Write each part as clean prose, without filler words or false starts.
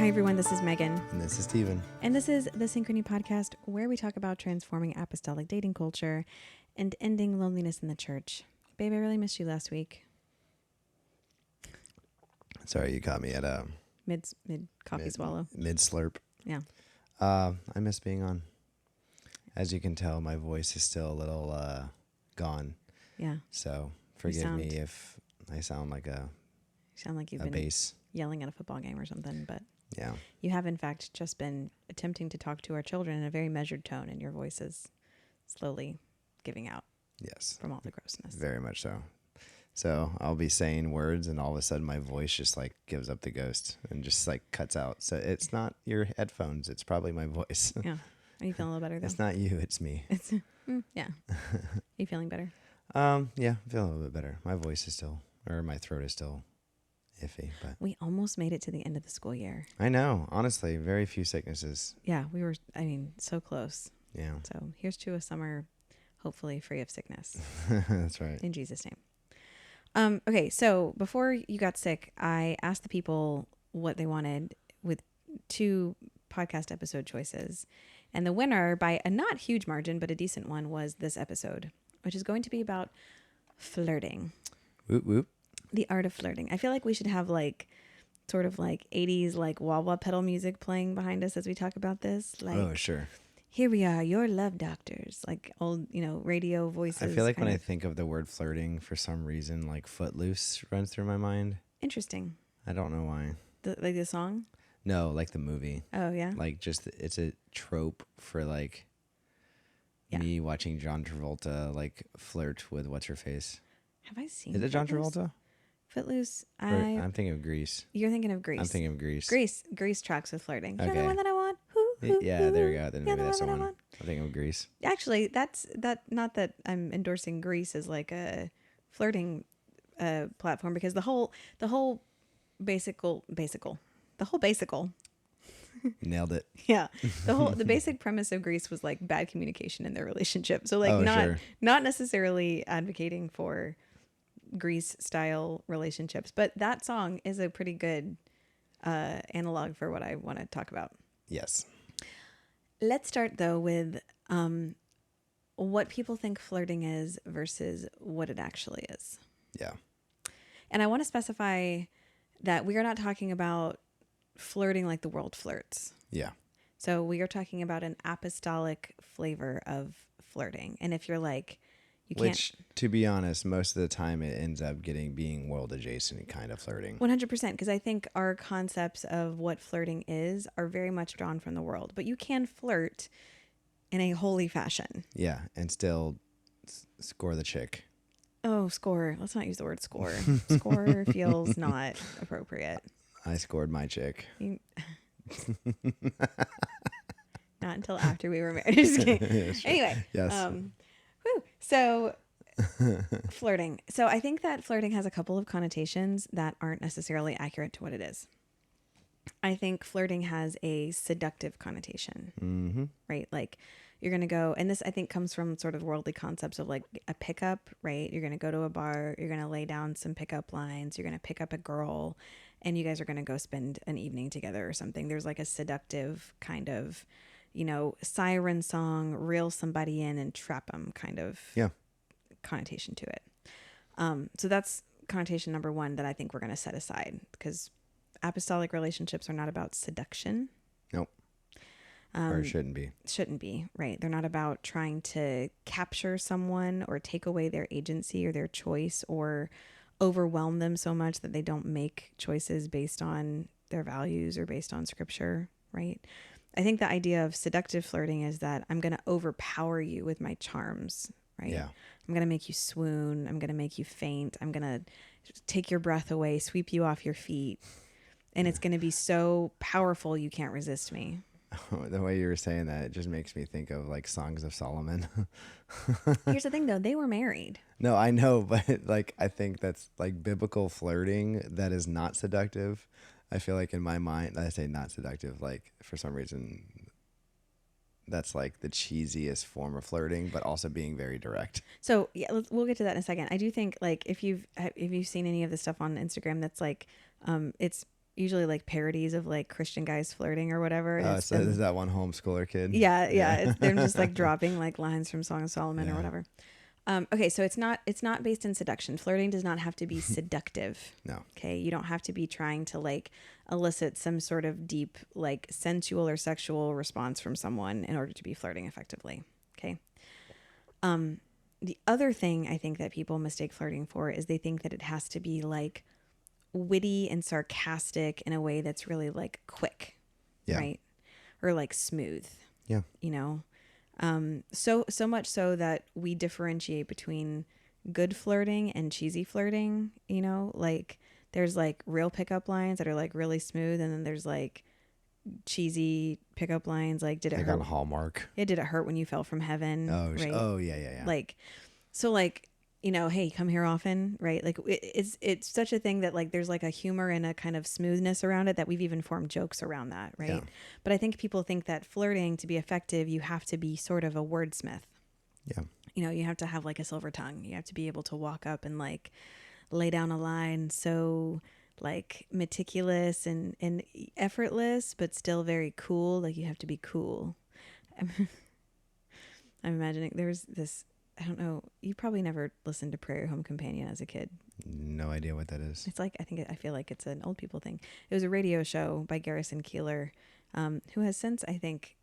Hi, everyone. This is Megan. And this is Steven. And this is the Synchrony Podcast, where we talk about transforming apostolic dating culture and ending loneliness in the church. Babe, I really missed you last week. Sorry, you caught me at a Mid coffee swallow. Mid slurp. Yeah. I miss being on. As you can tell, my voice is still a little gone. Yeah. So forgive me if I sound like you've been bass yelling at a football game or something, but yeah, you have in fact just been attempting to talk to our children in a very measured tone, and your voice is slowly giving out. Yes. From all the grossness. Very much so. So I'll be saying words and all of a sudden my voice just like gives up the ghost and just like cuts out. So it's not your headphones. It's probably my voice. Yeah. Are you feeling a little better though? It's not you. It's me. Yeah. Are you feeling better? Yeah, I'm feeling a little bit better. My voice is still, or my throat is still iffy, but we almost made it to the end of the school year. I know. Honestly, very few sicknesses. Yeah, we were, so close. Yeah. So here's to a summer, hopefully free of sickness. That's right. In Jesus' name. Okay, so before you got sick, I asked the people what they wanted with 2 podcast episode choices. And the winner, by a not huge margin, but a decent one, was this episode, which is going to be about flirting. Whoop, whoop. The art of flirting. I feel like we should have sort of 80s wah wah pedal music playing behind us as we talk about this. Oh, sure. Here we are, your love doctors, old, radio voices. I feel like when I think of the word flirting, for some reason, Footloose runs through my mind. Interesting. I don't know why. The song? No, like the movie. Oh, yeah? It's a trope for me watching John Travolta flirt with what's her face. Have I seen Is it John Footloose? Travolta? Footloose. I'm thinking of Grease. You're thinking of Grease. I'm thinking of Grease. Grease tracks with flirting. Okay. You're the one that I want. Yeah, there you go. Then maybe that's the one. want. I'm thinking of Grease. Actually, that's not that I'm endorsing Grease as a flirting platform, because the whole basical. Nailed it. Yeah. The basic premise of Grease was bad communication in their relationship. So not necessarily advocating for Grease style relationships, but that song is a pretty good analog for what I want to talk about. Yes. Let's start though with what people think flirting is versus what it actually is. Yeah. And I want to specify that we are not talking about flirting like the world flirts. Yeah. So we are talking about an apostolic flavor of flirting. And if you're you can't... Which, to be honest, most of the time it ends up being world adjacent kind of flirting. 100%, because I think our concepts of what flirting is are very much drawn from the world. But you can flirt in a holy fashion. Yeah, and still score the chick. Oh, score. Let's not use the word score. Score feels not appropriate. I scored my chick. Not until after we were married. Just kidding. Yeah, sure. Anyway. Yes. So flirting. So I think that flirting has a couple of connotations that aren't necessarily accurate to what it is. I think flirting has a seductive connotation, right? You're going to go, and this I think comes from sort of worldly concepts of a pickup, right? You're going to go to a bar, you're going to lay down some pickup lines, you're going to pick up a girl, and you guys are going to go spend an evening together or something. There's a seductive kind of, siren song, reel somebody in and trap them kind of connotation to it. So that's connotation number 1 that I think we're going to set aside, because apostolic relationships are not about seduction. Nope. Or it shouldn't be. Shouldn't be, right? They're not about trying to capture someone or take away their agency or their choice or overwhelm them so much that they don't make choices based on their values or based on scripture, right? I think the idea of seductive flirting is that I'm going to overpower you with my charms, right? Yeah. I'm going to make you swoon. I'm going to make you faint. I'm going to take your breath away, sweep you off your feet. And it's going to be so powerful you can't resist me. The way you were saying that, it just makes me think of Songs of Solomon. Here's the thing though, they were married. No, I know, but I think that's biblical flirting that is not seductive. I feel in my mind, I say not seductive, for some reason that's the cheesiest form of flirting, but also being very direct. So yeah, we'll get to that in a second. I do think if you've seen any of the stuff on Instagram, that's usually like parodies of like Christian guys flirting or whatever. And Oh, it's so there's that one homeschooler kid. yeah. They're just like dropping like lines from Song of Solomon or Yeah. whatever. Okay, so it's not based in seduction. Flirting does not have to be seductive. No. Okay, you don't have to be trying to like elicit some sort of deep like sensual or sexual response from someone in order to be flirting effectively. Okay. The other thing I think that people mistake flirting for is they think that it has to be like witty and sarcastic in a way that's really like quick, Yeah. right? Or like smooth, Yeah. you know? So much so that we differentiate between good flirting and cheesy flirting, you know? Like there's like real pickup lines that are like really smooth, and then there's like cheesy pickup lines like did it Like hurt? on Hallmark. Yeah, did it hurt when you fell from heaven? Oh, Right? oh yeah. Like so like, you know, hey, come here often, right? Like it's such a thing that like there's like a humor and a kind of smoothness around it that we've even formed jokes around that, right? Yeah. But I think people think that flirting to be effective, you have to be sort of a wordsmith. Yeah. You know, you have to have like a silver tongue. You have to be able to walk up and like lay down a line so like meticulous and effortless, but still very cool. Like you have to be cool. I'm imagining there's this, I don't know, you probably never listened to Prairie Home Companion as a kid. No idea what that is. It's like, I feel like it's an old people thing. It was a radio show by Garrison Keillor, who has since, I think,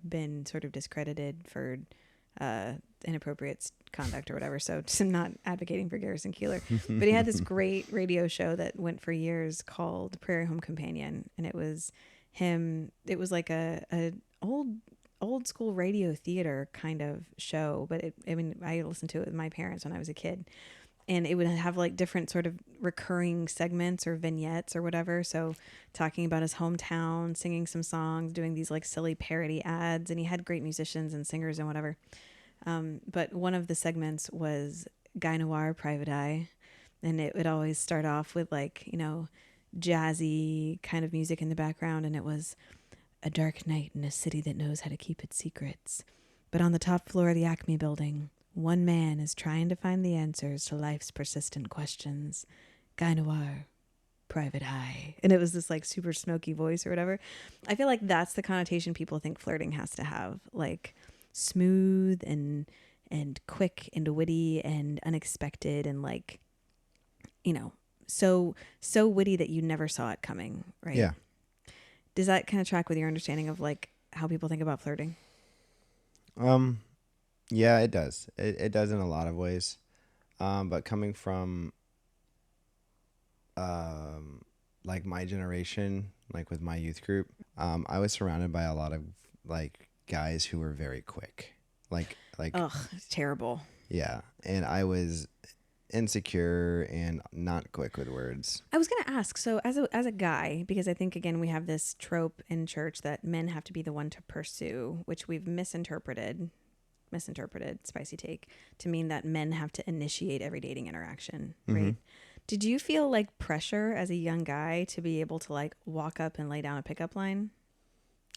been sort of discredited for inappropriate conduct or whatever. So just I'm not advocating for Garrison Keillor. But he had this great radio show that went for years called Prairie Home Companion. And it was him, it was like a old school radio theater kind of show. But I listened to it with my parents when I was a kid. And it would have like different sort of recurring segments or vignettes or whatever. So talking about his hometown, singing some songs, doing these like silly parody ads. And he had great musicians and singers and whatever. But one of the segments was Guy Noir, Private Eye. And it would always start off with like, you know, jazzy kind of music in the background. And it was a dark night in a city that knows how to keep its secrets. But on the top floor of the Acme building, one man is trying to find the answers to life's persistent questions. Guy Noir, Private Eye. And it was this like super smoky voice or whatever. I feel like that's the connotation people think flirting has to have. Like smooth and quick and witty and unexpected and like, you know, so witty that you never saw it coming, right? Yeah. Does that kind of track with your understanding of like how people think about flirting? Yeah, it does. It does in a lot of ways. But coming from like my generation, like with my youth group, I was surrounded by a lot of like guys who were very quick. Like Ugh, it's terrible. yeah, and I was insecure and not quick with words. I was going to ask, so as a guy, because I think again we have this trope in church that men have to be the one to pursue, which we've misinterpreted, spicy take, to mean that men have to initiate every dating interaction, right? Did you feel like pressure as a young guy to be able to like walk up and lay down a pickup line?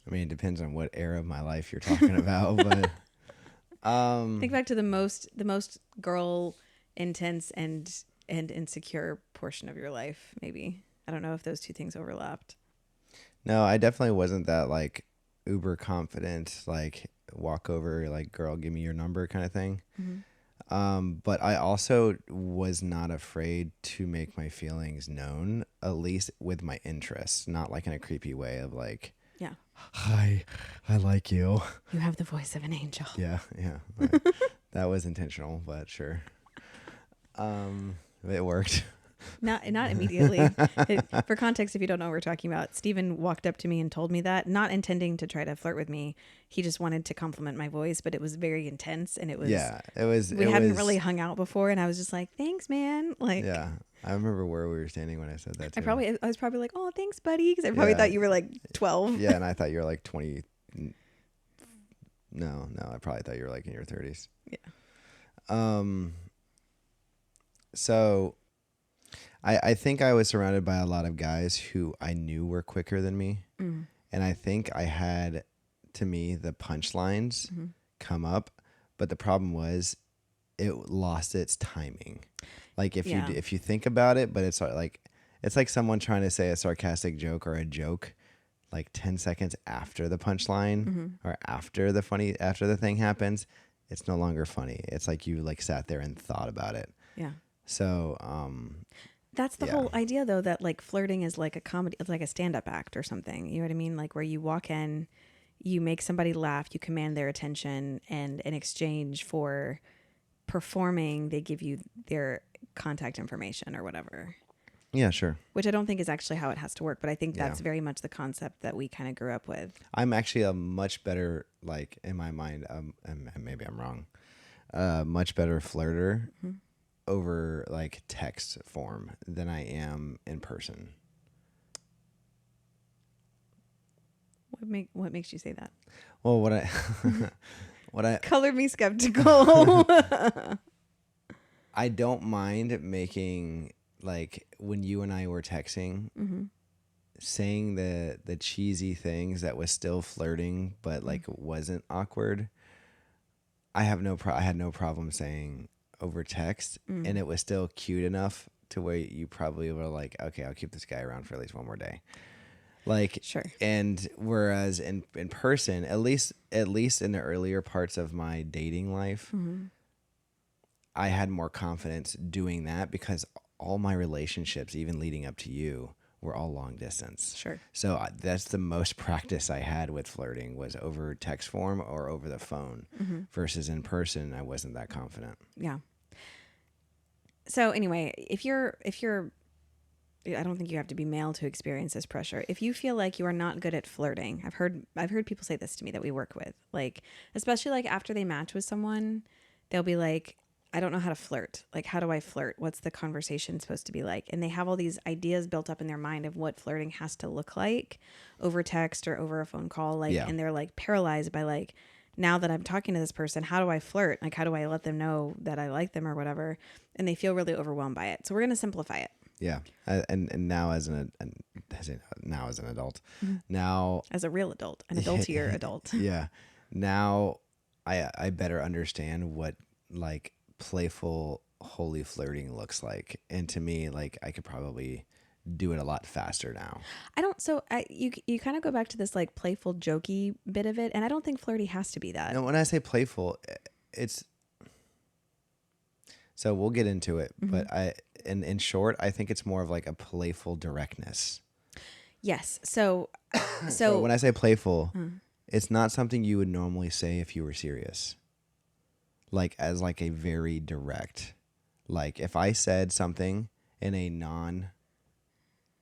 I mean, it depends on what era of my life you're talking about, but Think back to the most girl intense and insecure portion of your life, maybe. I don't know if those two things overlapped. no, I definitely wasn't that like uber confident, like walk over, like girl, give me your number kind of thing. But I also was not afraid to make my feelings known, at least with my interests, not like in a creepy way of like, Yeah. hi, I like you. You have the voice of an angel. Yeah. That was intentional, but sure. It worked. Not immediately. For context, if you don't know what we're talking about, Stephen walked up to me and told me that, not intending to try to flirt with me. He just wanted to compliment my voice, but it was very intense, and it was. Yeah, it was. We hadn't really hung out before, and I was just like, "Thanks, man." Like, yeah, I remember where we were standing when I said that. Too. I was probably like, "Oh, thanks, buddy," because I probably thought you were like 12. Yeah, and I thought you were like 20. No, I probably thought you were like in your 30s. Yeah. So I think I was surrounded by a lot of guys who I knew were quicker than me. And I think I had, to me, the punchlines come up. But the problem was it lost its timing. Like if you think about it, but it's like, It's like someone trying to say a sarcastic joke or a joke like 10 seconds after the punchline or after the thing happens. It's no longer funny. It's like you like sat there and thought about it. Yeah. So, That's the yeah. whole idea, though, that like flirting is like a comedy, it's like a stand-up act or something. You know what I mean? Like where you walk in, you make somebody laugh, you command their attention, and in exchange for performing, they give you their contact information or whatever. Yeah, sure. Which I don't think is actually how it has to work, but I think Yeah. that's very much the concept that we kind of grew up with. I'm actually a much better, like in my mind, and maybe I'm wrong, much better flirter over like text form than I am in person. What makes you say that? Well, what I Colored me skeptical. I don't mind making, like when you and I were texting, saying the cheesy things that was still flirting but like wasn't awkward. I had no problem saying over text, and it was still cute enough to where you probably were like, okay, I'll keep this guy around for at least one more day. Like, Sure. And whereas in person, at least in the earlier parts of my dating life, I had more confidence doing that because all my relationships, even leading up to you, were all long distance. Sure. So that's the most practice I had with flirting was over text form or over the phone versus in person. I wasn't that confident. Yeah. So anyway, if you're, I don't think you have to be male to experience this pressure. If you feel like you are not good at flirting, I've heard people say this to me that we work with, like, especially like after they match with someone, they'll be like, I don't know how to flirt. Like, how do I flirt? What's the conversation supposed to be like? And they have all these ideas built up in their mind of what flirting has to look like over text or over a phone call. Like, Yeah. And they're like paralyzed by like, now that I'm talking to this person, how do I flirt? Like, how do I let them know that I like them or whatever? And they feel really overwhelmed by it. So we're going to simplify it. Yeah. And now as an adult, now As a real adult, an adultier adult. Yeah. Now I better understand what like playful holy flirting looks like. And to me, like I could probably do it a lot faster now. You kind of go back to this like playful jokey bit of it. And I don't think flirty has to be that. No, when I say playful, it's so we'll get into it, but in short, I think it's more of like a playful directness. Yes. So when I say playful, it's not something you would normally say if you were serious. Like as like a very direct, like if I said something in a non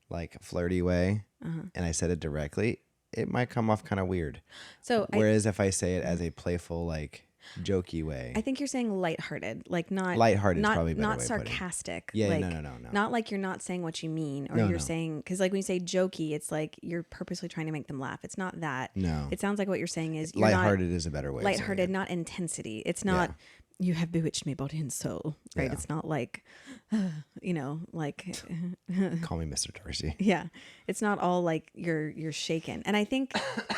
like flirty way and I said it directly, it might come off kind of weird. So whereas if I say it as a playful, like jokey way, I think you're saying lighthearted, like not lighthearted not, is probably a better not way of putting it. sarcastic. Yeah, like, no. Not like you're not saying what you mean, or No, you're no. saying, because like when you say jokey, it's like you're purposely trying to make them laugh. It's not that. No. It sounds like what you're saying is you're Lighthearted is a better way. lighthearted, of saying not intensity. It's not. You have bewitched me body and soul, right? Yeah. It's not like, like. it. Call me Mr. Darcy. Yeah. It's not all like you're shaken. And I think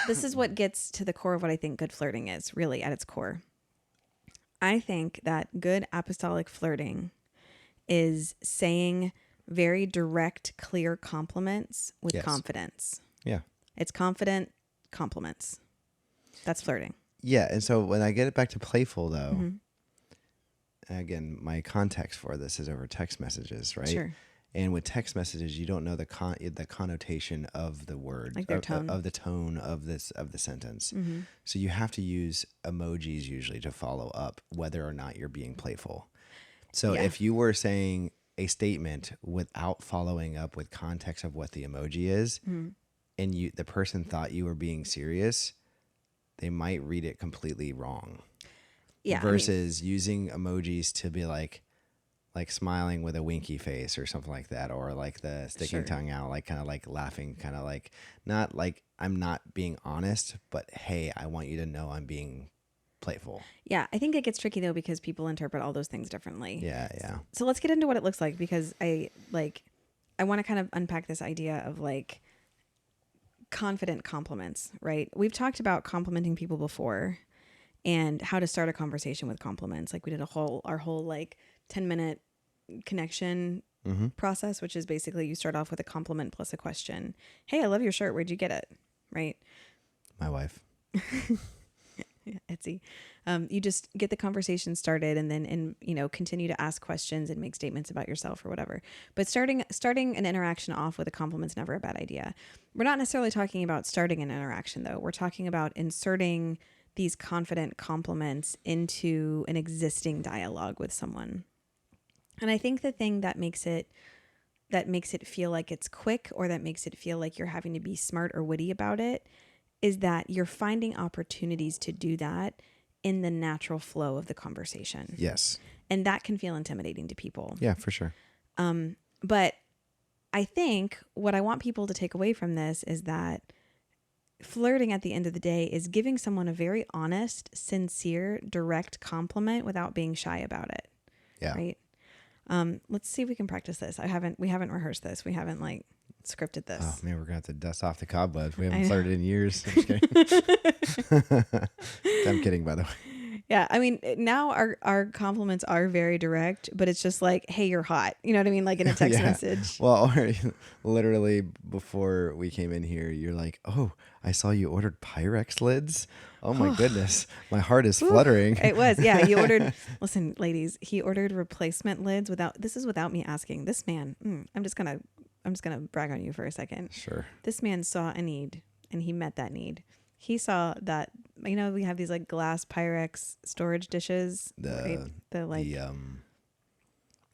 this is what gets to the core of what I think good flirting is, really at its core. I think that good apostolic flirting is saying very direct, clear compliments with confidence. Yeah. It's confident compliments. That's flirting. Yeah, and so when I get it back to playful, though, again, my context for this is over text messages, right? Sure. And with text messages, you don't know the connotation of the word, Like their tone. of the tone of the sentence. So you have to use emojis usually to follow up whether or not you're being playful. So if you were saying a statement without following up with context of what the emoji is, and the person thought you were being serious, they might read it completely wrong. Yeah. Versus using emojis to be like smiling with a winky face or something like that, or like the sticking tongue out, like kind of like laughing, kind of like not like I'm not being honest, but hey, I want you to know I'm being playful. Yeah, I think it gets tricky though because people interpret all those things differently. Yeah. So let's get into what it looks like, because I want to kind of unpack this idea of like confident compliments, right? We've talked about complimenting people before and how to start a conversation with compliments. Like we did our whole like 10-minute connection process, which is basically you start off with a compliment plus a question. Hey, I love your shirt. Where'd you get it? Right? My wife. Etsy. You just get the conversation started and then, continue to ask questions and make statements about yourself or whatever. But starting an interaction off with a compliment's never a bad idea. We're not necessarily talking about starting an interaction though. We're talking about inserting these confident compliments into an existing dialogue with someone. And I think the thing that makes it feel like it's quick, or that makes it feel like you're having to be smart or witty about it, is that you're finding opportunities to do that in the natural flow of the conversation. Yes. And that can feel intimidating to people. Yeah, for sure. But I think what I want people to take away from this is that flirting at the end of the day is giving someone a very honest, sincere, direct compliment without being shy about it. Yeah. Right? Let's see if we can practice this. We haven't rehearsed this. We haven't scripted this. Oh man, we're gonna have to dust off the cobwebs. We haven't flirted in years. I'm just kidding. I'm kidding, by the way. Yeah, I mean, now our compliments are very direct, but it's just like, hey, you're hot. You know what I mean? Like in a text message. Well, literally before we came in here, you're like, oh, I saw you ordered Pyrex lids. Oh my goodness. My heart is fluttering. It was. Yeah. He ordered, listen, ladies, he ordered replacement lids without me asking. This man, I'm just going to brag on you for a second. Sure. This man saw a need and he met that need. He saw that, we have these glass Pyrex storage dishes. The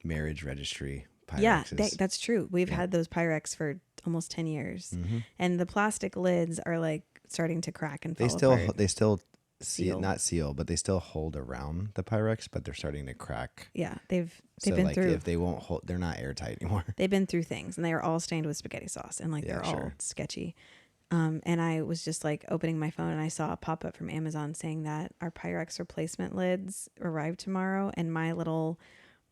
marriage registry Pyrex. Yeah, that's true. We've had those Pyrex for almost 10 years. And the plastic lids are starting to crack and fall apart. They still not seal, but they still hold around the Pyrex, but they're starting to crack. Yeah, they've been through. If they won't hold, they're not airtight anymore. They've been through things, and they are all stained with spaghetti sauce, and they're all sketchy. And I was just opening my phone, and I saw a pop up from Amazon saying that our Pyrex replacement lids arrive tomorrow, and my little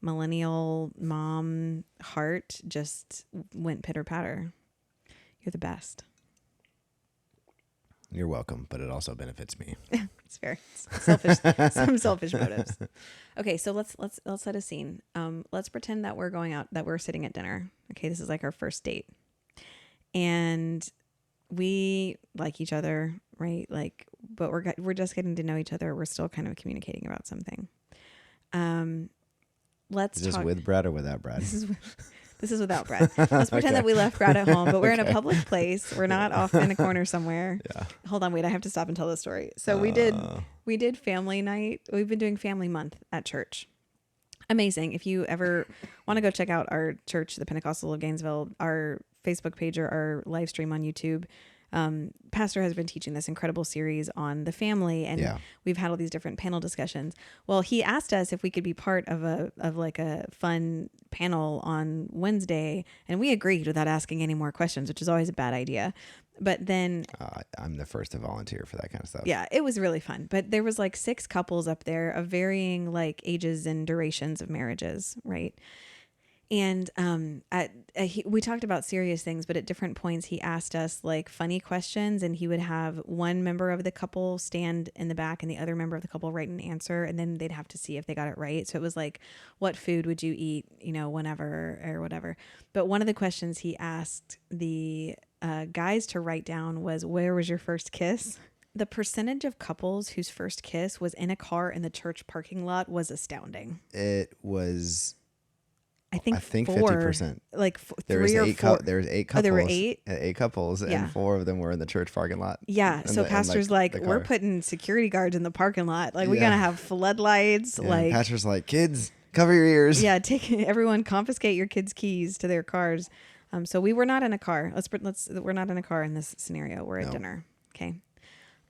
millennial mom heart just went pitter patter. You're the best. You're welcome, but it also benefits me. It's fair. Selfish, some selfish motives. Okay, so let's set a scene. Let's pretend that we're going out, that we're sitting at dinner. Okay, this is our first date, and we like each other, right? But we're just getting to know each other. We're still kind of communicating about something. Let's Is this talk with Brad or without Brad? This is without Brad. Let's pretend that we left Brad at home, but we're in a public place. We're not off in a corner somewhere. Yeah. Hold on, wait. I have to stop and tell the story. So we did family night. We've been doing family month at church. Amazing. If you ever want to go check out our church, the Pentecostal of Gainesville, our Facebook page or our live stream on YouTube, Pastor has been teaching this incredible series on the family, and we've had all these different panel discussions. Well, he asked us if we could be part of a fun panel on Wednesday, and we agreed without asking any more questions, which is always a bad idea. But then I'm the first to volunteer for that kind of stuff. Yeah, it was really fun. But there was 6 couples up there of varying ages and durations of marriages, right? And we talked about serious things, but at different points he asked us funny questions, and he would have one member of the couple stand in the back and the other member of the couple write an answer, and then they'd have to see if they got it right. So it was what food would you eat, whenever or whatever. But one of the questions he asked the guys to write down was, where was your first kiss? The percentage of couples whose first kiss was in a car in the church parking lot was astounding. It was... I think 50%. There was 8 couples. Oh, there were 8? 8 couples, and 4 of them were in the church parking lot. Yeah, so pastor's we're putting security guards in the parking lot. We're going to have floodlights. Yeah, pastor's kids, cover your ears. Yeah, everyone confiscate your kids' keys to their cars. So we were not in a car. We're not in a car in this scenario. We're at dinner. Okay.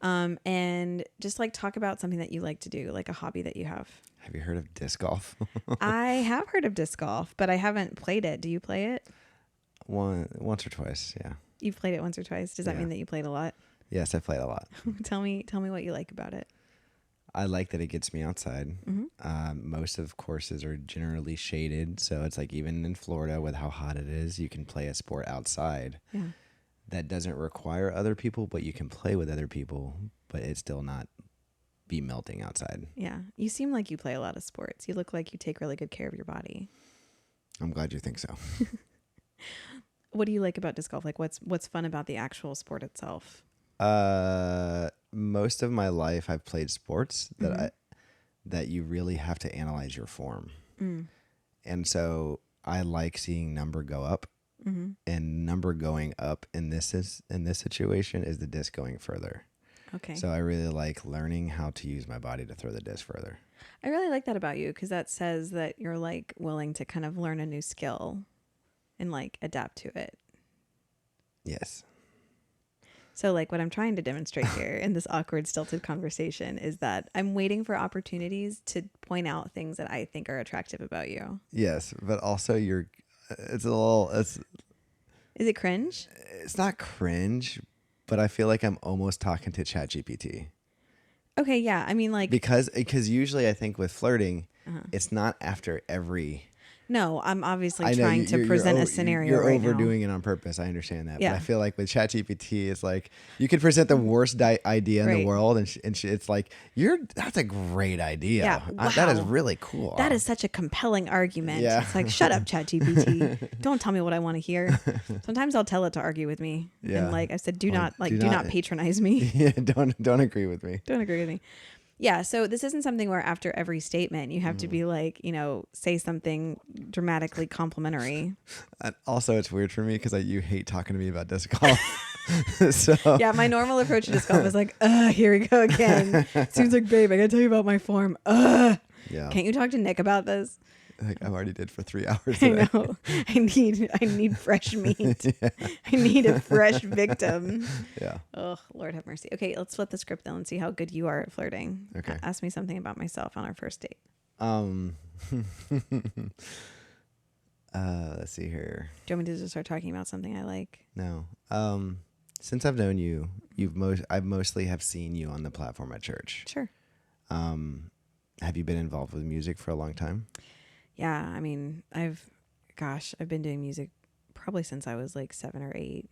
And just talk about something that you like to do, a hobby that you have. Have you heard of disc golf? I have heard of disc golf, but I haven't played it. Do you play it? Once or twice, yeah. You've played it once or twice. Does that mean that you played a lot? Yes, I played a lot. Tell me what you like about it. I like that it gets me outside. Mm-hmm. Most of courses are generally shaded, so it's even in Florida with how hot it is, you can play a sport outside. Yeah. That doesn't require other people, but you can play with other people, but it's still not be melting outside. Yeah. You seem like you play a lot of sports. You look like you take really good care of your body. I'm glad you think so. What do you like about disc golf? Like what's fun about the actual sport itself? Most of my life I've played sports Mm-hmm. that you really have to analyze your form. Mm. And so I like seeing number go up, Mm-hmm. and number going up in this situation is the disc going further. Okay. So I really like learning how to use my body to throw the disc further. I really like that about you because that says that you're like willing to kind of learn a new skill and like adapt to it. Yes. So like what I'm trying to demonstrate here in this awkward stilted conversation is that I'm waiting for opportunities to point out things that I think are attractive about you. Yes, but also it's Is it cringe? it's not cringe, but I feel like I'm almost talking to ChatGPT. Okay, yeah. I mean like Because usually I think with flirting, uh-huh. it's not after every. No, I'm obviously I know trying to present a you're scenario right now. overdoing it on purpose. I understand that, but Yeah. I feel like with ChatGPT, it's like you could present the worst idea in the Right. world, and it's like that's a great idea. Yeah. That is Wow. really cool. That is such a compelling argument. Yeah. It's like, shut up, ChatGPT. Don't tell me what I want to hear. Sometimes I'll tell it to argue with me. Yeah. And like I said, do Well, not patronize me. Yeah, don't agree with me. Don't agree with me. Yeah. So this isn't something where after every statement you have to be like, say something dramatically complimentary. And also, it's weird for me because you hate talking to me about disc golf. So Yeah. My normal approach to disc golf is like, here we go again. Seems like, babe, I got to tell you about my form. yeah, Can't you talk to Nick about this? like I already did for 3 hours I today. know. I need fresh meat. Yeah. I need a fresh victim. Yeah. Oh, Lord have mercy. Okay, let's flip the script though and see how good you are at flirting. Okay. Ask me something about myself on our first date. Let's see here. Do you want me to just start talking about something I like? No. Since I've known you, I've mostly have seen you on the platform at church. Sure. Have you been involved with music for a long time? Yeah, I mean, I've been doing music probably since I was like 7 or 8.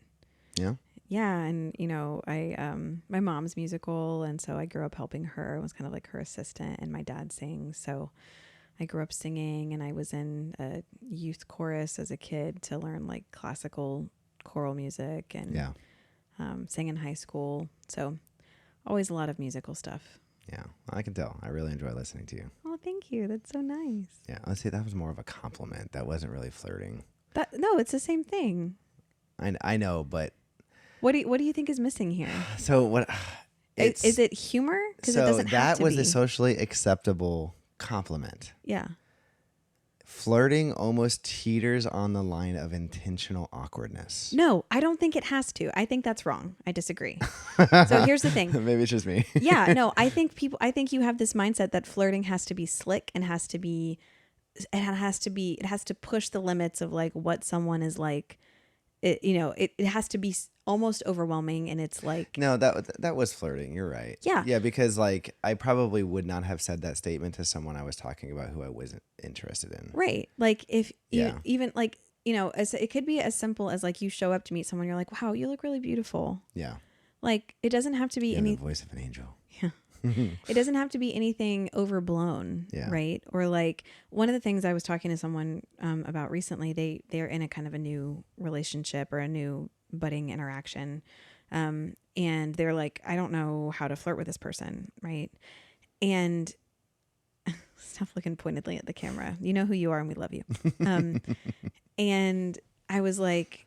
Yeah. Yeah, and my mom's musical, and so I grew up helping her. I was kind of like her assistant, and my dad sings, so I grew up singing, and I was in a youth chorus as a kid to learn like classical choral music, and sang in high school. So always a lot of musical stuff. Yeah, I can tell. I really enjoy listening to you. Oh, thank you. That's so nice. Yeah, let's see. That was more of a compliment. That wasn't really flirting. No, it's the same thing. I know, but What do you think is missing here? so what? Is it humor? Because it doesn't have to was be. a socially acceptable compliment. Yeah. Flirting almost teeters on the line of intentional awkwardness. No, I don't think it has to. I think that's wrong. I disagree. So here's the thing. Maybe it's just me. Yeah, no, I think you have this mindset that flirting has to be slick and it has to push the limits of like what someone is like. It has to be almost overwhelming, and it's like, No, that was flirting. You're right. Yeah. Yeah, because like I probably would not have said that statement to someone I was talking about who I wasn't interested in. right. Like if you Yeah. even like, it could be as simple as like you show up to meet someone, you're like, wow, you look really beautiful. Yeah. Like it doesn't have to be You have the voice of an angel. it doesn't have to be anything overblown, Yeah. right? Or like one of the things I was talking to someone about recently, they're in a kind of a new relationship or a new budding interaction. And they're like, I don't know how to flirt with this person, right? And stop looking pointedly at the camera. You know who you are and we love you. And I was like,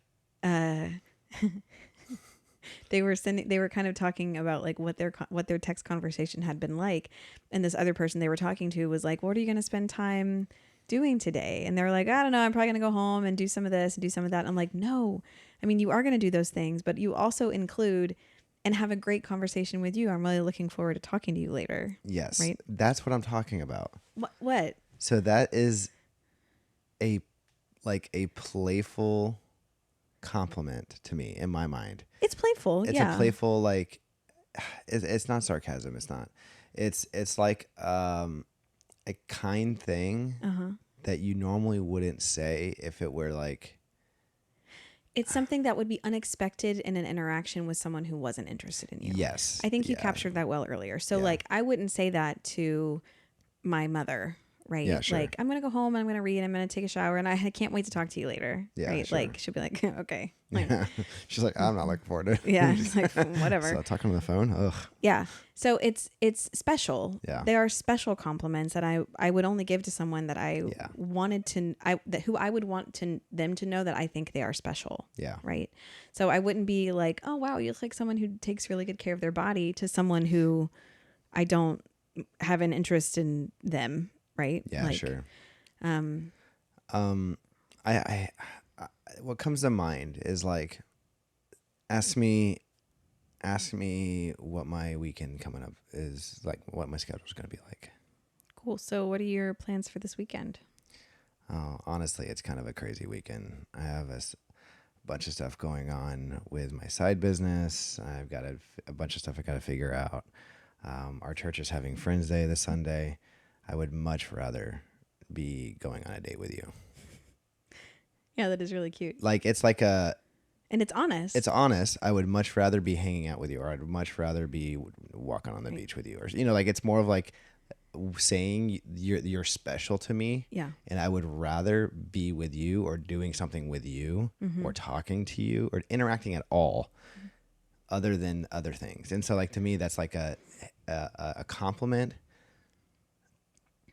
they were kind of talking about like what their text conversation had been like. And this other person they were talking to was like, what are you going to spend time doing today? And they're like, I don't know. I'm probably going to go home and do some of this and do some of that. I'm like, no, I mean, you are going to do those things, but you also include and have a great conversation with you. I'm really looking forward to talking to you later. Yes. Right. That's what I'm talking about. What? So that is a playful compliment to me in my mind. It's playful. It's yeah. a playful, like, it's not sarcasm. It's not. It's like a kind thing that you normally wouldn't say if it were like. It's something that would be unexpected in an interaction with someone who wasn't interested in you. Yes. I think you captured that well earlier. So Yeah. like, I wouldn't say that to my mother, right? Yeah, sure. Like, I'm going to go home and I'm going to read. I'm going to take a shower and I can't wait to talk to you later. Yeah, right. sure. Like, she'll be like, okay. Like, Yeah. She's like, I'm not looking forward to it. yeah. It's like, whatever. So talking on the phone. Ugh. Yeah. So it's special. Yeah. There are special compliments that I would only give to someone that I Yeah. wanted to, who I would want them to know that I think they are special. Yeah. Right. So I wouldn't be like, oh, wow, you look like someone who takes really good care of their body, to someone who I don't have an interest in them. Right. Yeah, like, sure. Um, I what comes to mind is like, ask me what my weekend coming up is like, what my schedule is going to be like. cool. So what are your plans for this weekend? Honestly, it's kind of a crazy weekend. I have a bunch of stuff going on with my side business. I've got a bunch of stuff I got to figure out. Our church is having Friends Day this Sunday. I would much rather be going on a date with you. Yeah, that is really cute. Like, it's like And it's honest. it's honest. I would much rather be hanging out with you, or I'd much rather be walking on the beach with you, or like, it's more of like saying you're special to me. Yeah. And I would rather be with you, or doing something with you, or talking to you, or interacting at all, other than other things. And so, like, to me, that's like a compliment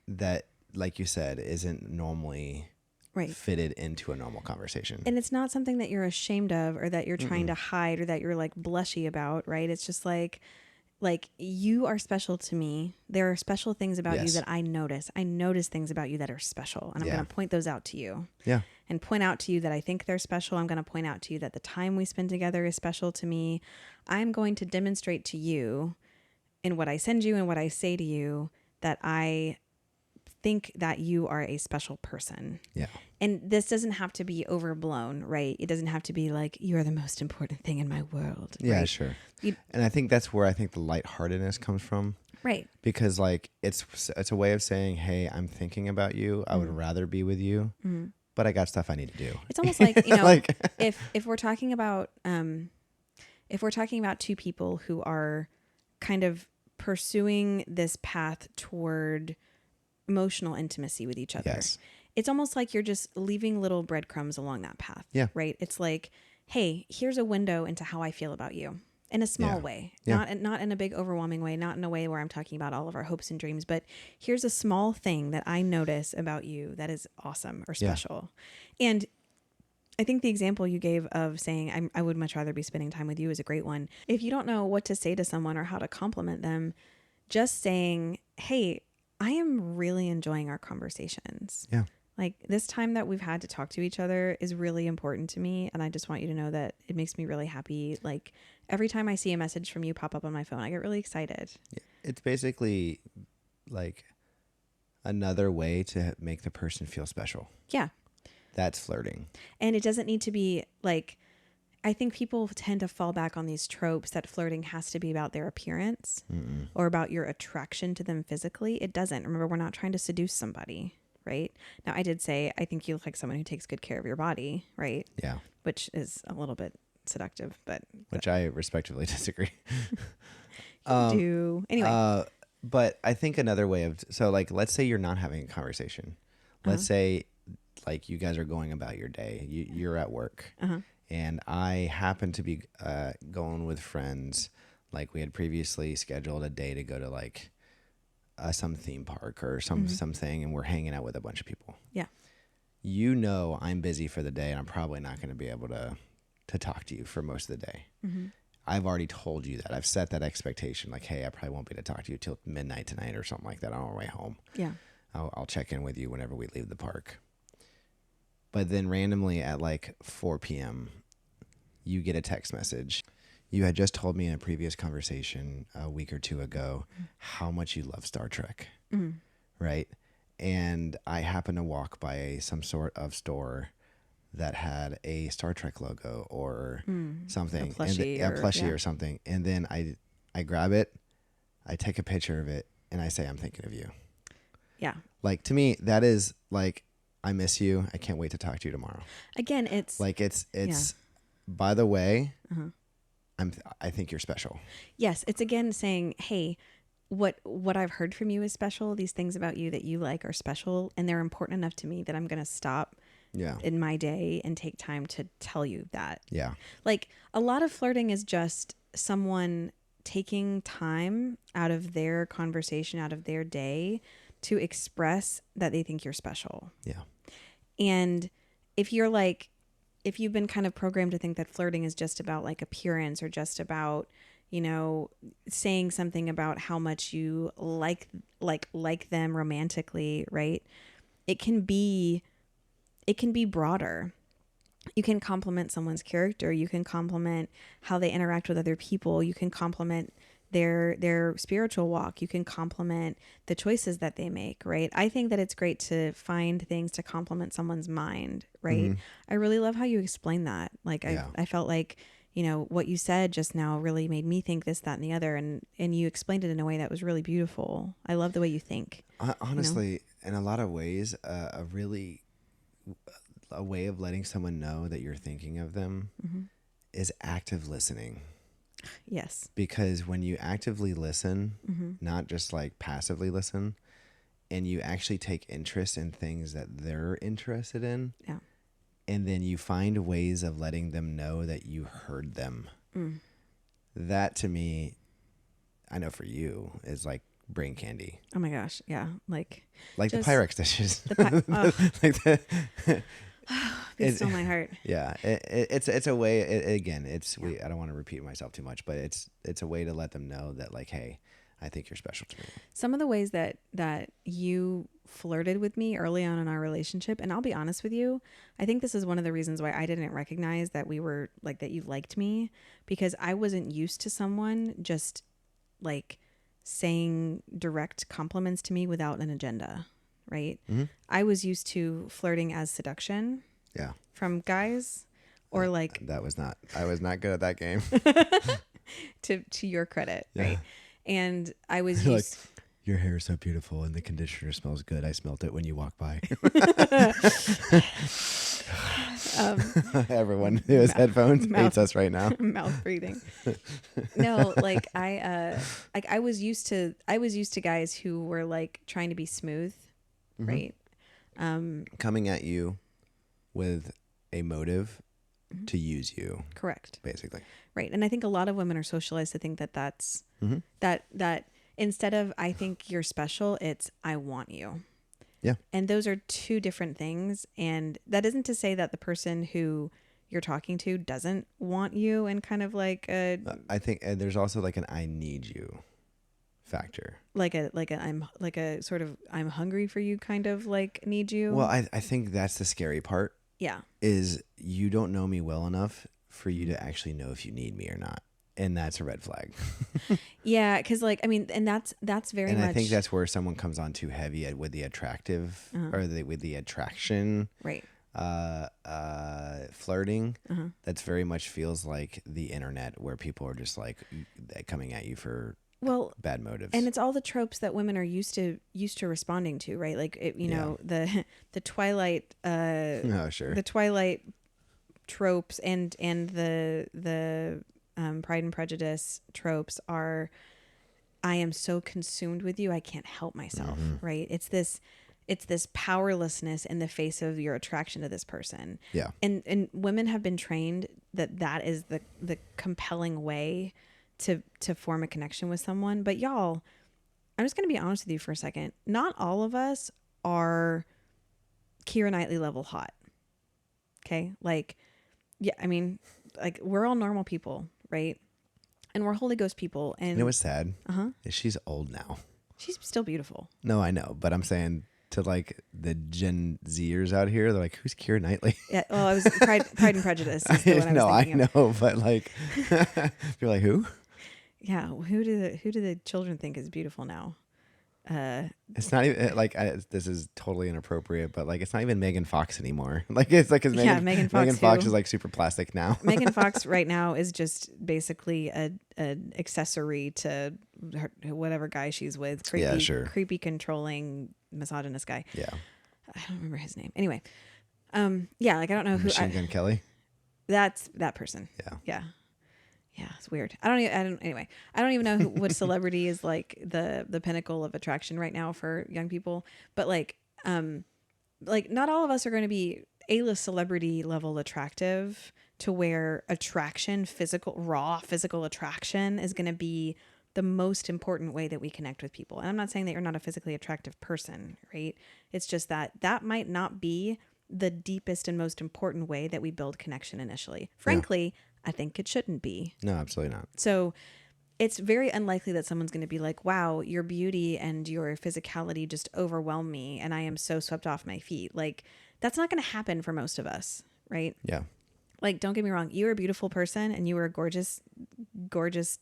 that, like you said, isn't normally Right. fitted into a normal conversation. And it's not something that you're ashamed of, or that you're trying to hide, or that you're like blushy about, right? It's just like you are special to me. There are special things about you Yes. that I notice. I notice things about you that are special, and I'm Yeah. going to point those out to you. Yeah. And point out to you that I think they're special. I'm going to point out to you that the time we spend together is special to me. I'm going to demonstrate to you, in what I send you and what I say to you, that I think that you are a special person. Yeah. And this doesn't have to be overblown, right? It doesn't have to be like, you're the most important thing in my world. Yeah, right? sure. And I think that's where I think the lightheartedness comes from. Right. Because, like, it's a way of saying, hey, I'm thinking about you. I would rather be with you, but I got stuff I need to do. It's almost like, Like- if we're talking about two people who are kind of pursuing this path toward emotional intimacy with each other. Yes. It's almost like you're just leaving little breadcrumbs along that path. Yeah. Right. It's like, hey, here's a window into how I feel about you, in a small Yeah. way, Yeah. not in a big overwhelming way, not in a way where I'm talking about all of our hopes and dreams, but here's a small thing that I notice about you that is awesome or Yeah. special. And I think the example you gave of saying, I would much rather be spending time with you, is a great one. If you don't know what to say to someone or how to compliment them, just saying, hey, I am really enjoying our conversations. Yeah. Like, this time that we've had to talk to each other is really important to me. And I just want you to know that it makes me really happy. Like, every time I see a message from you pop up on my phone, I get really excited. It's basically like another way to make the person feel special. Yeah. That's flirting. And it doesn't need to be like, I think people tend to fall back on these tropes that flirting has to be about their appearance or about your attraction to them physically. It doesn't. Remember, we're not trying to seduce somebody, right? Now, I did say, I think you look like someone who takes good care of your body, right? Yeah. Which is a little bit seductive, but Which I respectively disagree. do anyway. But I think another way of, so like, let's say you're not having a conversation. Let's say like you guys are going about your day. You're at work. And I happen to be going with friends. Like, we had previously scheduled a day to go to like some theme park or something, and we're hanging out with a bunch of people. Yeah. You know, I'm busy for the day, and I'm probably not going to be able to talk to you for most of the day. I've already told you that. I've set that expectation. Like, hey, I probably won't be able to talk to you till midnight tonight or something like that on our way home. Yeah. I'll check in with you whenever we leave the park. But then randomly at like 4 p.m., you get a text message. You had just told me in a previous conversation a week or two ago how much you love Star Trek, right? And I happened to walk by some sort of store that had a Star Trek logo or something, a plushie, a plushie or something. And then I grab it, I take a picture of it, and I say, I'm thinking of you. Yeah. Like, to me, that is like, I miss you. I can't wait to talk to you tomorrow. Again, it's Like, it's by the way, I think you're special. yes, it's again saying, hey, what I've heard from you is special. These things about you that you like are special, and they're important enough to me that I'm going to stop Yeah. in my day and take time to tell you that. Yeah. Like, a lot of flirting is just someone taking time out of their conversation, out of their day, to express that they think you're special. Yeah. And if you're like, if you've been kind of programmed to think that flirting is just about like appearance, or just about, you know, saying something about how much you like them romantically, right? It can be broader. You can compliment someone's character. You can compliment how they interact with other people. You can compliment their spiritual walk. You can compliment the choices that they make, right? I think that it's great to find things to compliment someone's mind, right? I really love how you explain that. Like, Yeah. I felt like, you know, what you said just now really made me think this, that, and the other. And you explained it in a way that was really beautiful. I love the way you think. Honestly, in a lot of ways, a way of letting someone know that you're thinking of them is active listening. Yes. Because when you actively listen, not just like passively listen, and you actually take interest in things that they're interested in, Yeah. and then you find ways of letting them know that you heard them, that to me, I know for you, is like brain candy. Oh my gosh. Yeah. Like the Pyrex dishes. Like the beats still my heart. Yeah, it's a way. Again, I don't want to repeat myself too much, but it's a way to let them know that, like, hey, I think you're special to me. Some of the ways that you flirted with me early on in our relationship, and I'll be honest with you, I think this is one of the reasons why I didn't recognize that we were like, that you liked me, because I wasn't used to someone just like saying direct compliments to me without an agenda, right? I was used to flirting as seduction. Yeah. From guys, or like I was not good at that game. to your credit, Yeah. right? And I was You're used. like, your hair is so beautiful and the conditioner smells good. I smelt it when you walked by. Everyone who has headphones hates us right now. Mouth breathing. No, like I was used to guys who were like trying to be smooth, right? Coming at you with a motive to use you. Correct. Basically. Right. And I think a lot of women are socialized to think that that's that instead of I think you're special, it's I want you. Yeah. And those are two different things. And that isn't to say that the person who you're talking to doesn't want you, and kind of like I think there's also like an I need you factor. like a sort of I'm hungry for you kind of like need you. Well, I think that's the scary part. Yeah. Is you don't know me well enough for you to actually know if you need me or not. And that's a red flag. Yeah, because like, I mean, and that's very and much. I think that's where someone comes on too heavy with the attractive or with the attraction. Right. Flirting. That's very much feels like the internet, where people are just like coming at you for bad motives. And it's all the tropes that women are used to responding to, right? Like know, the Twilight the Twilight tropes and the Pride and Prejudice tropes are, I am so consumed with you I can't help myself, right? It's this powerlessness in the face of your attraction to this person. Yeah. And women have been trained that is the compelling way to form a connection with someone. But y'all, I'm just going to be honest with you for a second. Not all of us are Keira Knightley level hot. Okay? Like, yeah, I mean, like, we're all normal people, right? And we're Holy Ghost people. And you know what's sad? Is she's old now. She's still beautiful. No, I know, but I'm saying to like the Gen Zers out here, they're like, who's Keira Knightley? Yeah, well, I was Pride and Prejudice is the one I was thinking of. I know, but like, you're like, who? Yeah, who do the children think is beautiful now? It's not even like this is totally inappropriate, but like it's not even Megan Fox anymore. Like it's like Megan Fox is like super plastic now. Megan Fox right now is just basically an accessory to whatever guy she's with. Creepy, controlling, misogynist guy. Yeah, I don't remember his name. Anyway, like I don't know who. Machine Gun Kelly. That's that person. Yeah. Yeah. Yeah, it's weird. Anyway, I don't even know what celebrity is like the pinnacle of attraction right now for young people, but like not all of us are going to be A-list celebrity level attractive to where raw physical attraction is going to be the most important way that we connect with people. And I'm not saying that you're not a physically attractive person, right? It's just that might not be the deepest and most important way that we build connection initially. Frankly, I think it shouldn't be. No, absolutely not. So it's very unlikely that someone's going to be like, wow, your beauty and your physicality just overwhelm me and I am so swept off my feet. Like, that's not going to happen for most of us, right? Yeah. Like, don't get me wrong. You were a beautiful person and you were a gorgeous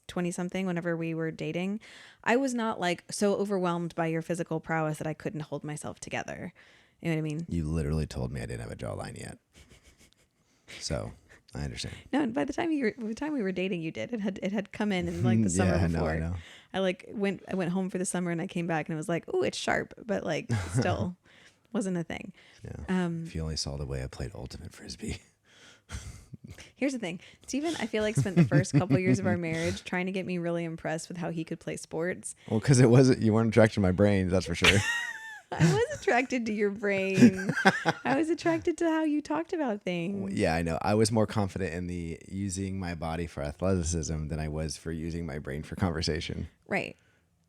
20 something whenever we were dating. I was not like so overwhelmed by your physical prowess that I couldn't hold myself together. You know what I mean? You literally told me I didn't have a jawline yet. So I understand. No, by the time we were dating, you did. It had come in like the summer before. I know. I went home for the summer and I came back and it was like, oh, it's sharp, but like still wasn't a thing. Yeah. If you only saw the way I played ultimate frisbee. Here's the thing. Steven, I feel like spent the first couple years of our marriage trying to get me really impressed with how he could play sports. Well, because you weren't attracted to my brain, that's for sure. I was attracted to your brain. I was attracted to how you talked about things. Yeah, I know. I was more confident in the using my body for athleticism than I was for using my brain for conversation. Right.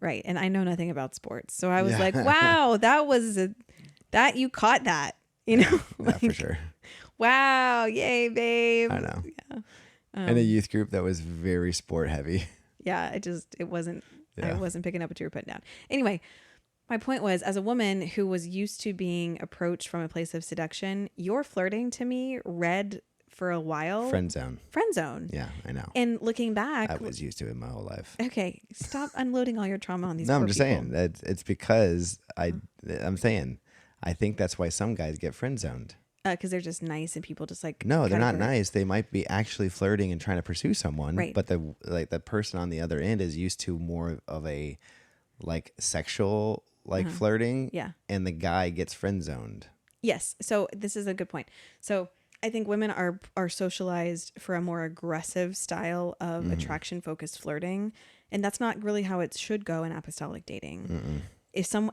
And I know nothing about sports. So I was like, wow, that you caught that, you know? Yeah, for sure. Wow. Yay, babe. I know. Yeah. In a youth group that was very sport heavy. Yeah. I wasn't picking up what you were putting down. Anyway, my point was, as a woman who was used to being approached from a place of seduction, your flirting to me read for a while. Friend zone. Yeah, I know. And looking back, I was used to it my whole life. Okay, stop unloading all your trauma on these. No, poor I'm just people. saying that it's because I'm saying I think that's why some guys get friend zoned. Because they're just nice and people just like. No, they're not nice. They might be actually flirting and trying to pursue someone, right. But the person on the other end is used to more of a like sexual flirting. Yeah. And the guy gets friend zoned. Yes. So this is a good point. So I think women are socialized for a more aggressive style of attraction focused flirting, and that's not really how it should go in apostolic dating. Mm-mm.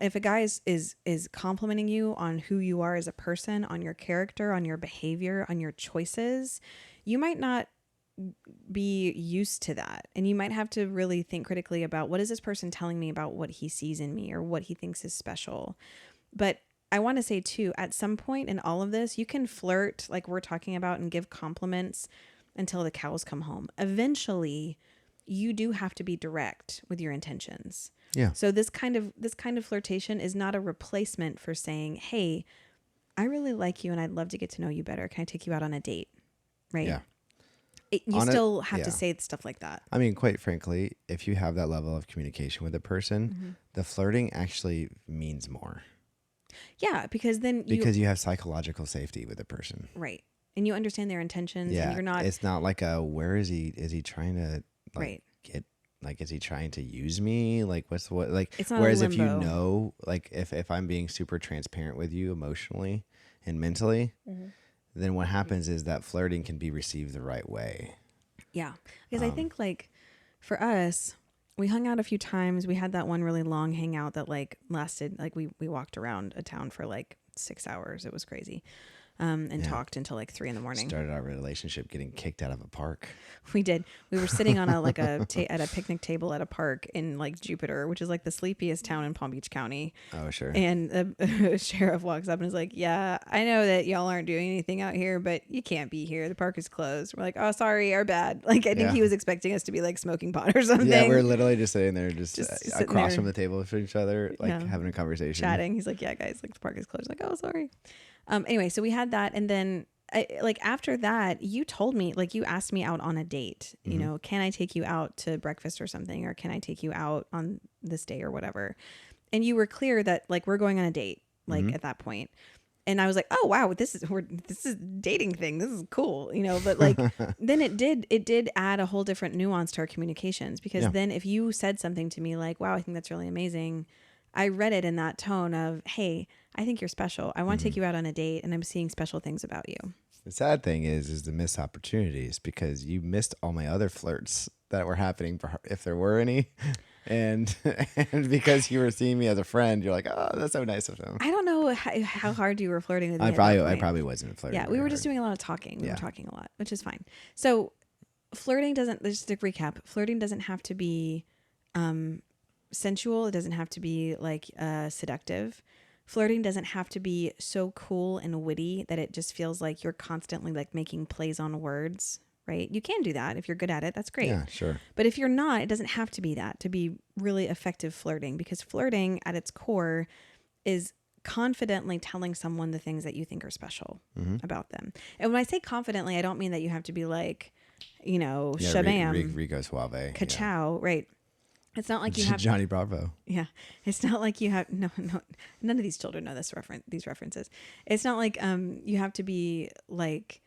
If a guy is complimenting you on who you are as a person, on your character, on your behavior, on your choices, you might not be used to that, and you might have to really think critically about, what is this person telling me about what he sees in me or what he thinks is special. But I want to say too, at some point in all of this, you can flirt like we're talking about and give compliments until the cows come home. Eventually, you do have to be direct with your intentions. Yeah. So this kind of flirtation is not a replacement for saying, "Hey, I really like you and I'd love to get to know you better. Can I take you out on a date?" Right? Yeah. You still have to say stuff like that. I mean, quite frankly, if you have that level of communication with a person, the flirting actually means more. Yeah, because you have psychological safety with a person. Right. And you understand their intentions. Yeah. And you're not. It's not like is he trying to get, like, is he trying to use me? Like, it's not whereas if you know, like if I'm being super transparent with you emotionally and mentally, then what happens is that flirting can be received the right way. Yeah. Because I think like for us, we hung out a few times. We had that one really long hangout that like lasted, like we walked around a town for like 6 hours. It was crazy. And talked until like 3 a.m. Started our relationship getting kicked out of a park. We did. We were sitting on at a picnic table at a park in like Jupiter, which is like the sleepiest town in Palm Beach County. Oh, sure. And the sheriff walks up and is like, "Yeah, I know that y'all aren't doing anything out here, but you can't be here. The park is closed." We're like, "Oh, sorry, our bad." Like, I think he was expecting us to be like smoking pot or something. Yeah, we're literally just sitting there, just across there. From the table from each other, like having a conversation, chatting. He's like, "Yeah, guys, like the park is closed." Like, "Oh, sorry." Anyway, so we had that, and then after that, you told me, like, you asked me out on a date. You know, can I take you out to breakfast or something, or can I take you out on this day or whatever? And you were clear that like we're going on a date, like at that point. And I was like, "Oh wow, this is dating thing. This is cool," you know. But like, then it did add a whole different nuance to our communications, because then if you said something to me like, "Wow, I think that's really amazing," I read it in that tone of, "Hey, I think you're special. I want to take you out on a date, and I'm seeing special things about you." The sad thing is the missed opportunities because you missed all my other flirts that were happening for her, if there were any. And and because you were seeing me as a friend, you're like, oh, that's so nice of him. I don't know how hard you were flirting with me at that I point. probably wasn't flirting. Yeah, we very were just hard. doing a lot of talking. We Yeah. were talking a lot, which is fine. So flirting doesn't, just to recap, flirting doesn't have to be sensual. It doesn't have to be like seductive. Flirting doesn't have to be so cool and witty that it just feels like you're constantly like making plays on words, right? You can do that if you're good at it. That's great. Yeah, sure. But if you're not, it doesn't have to be that to be really effective flirting, because flirting at its core is confidently telling someone the things that you think are special about them. And when I say confidently, I don't mean that you have to be like, you know, Yeah, shabam, Rico Suave. ka-chow, right? It's not like you have Johnny Bravo. yeah. It's not like you have no none of these children know these references. It's not like you have to be like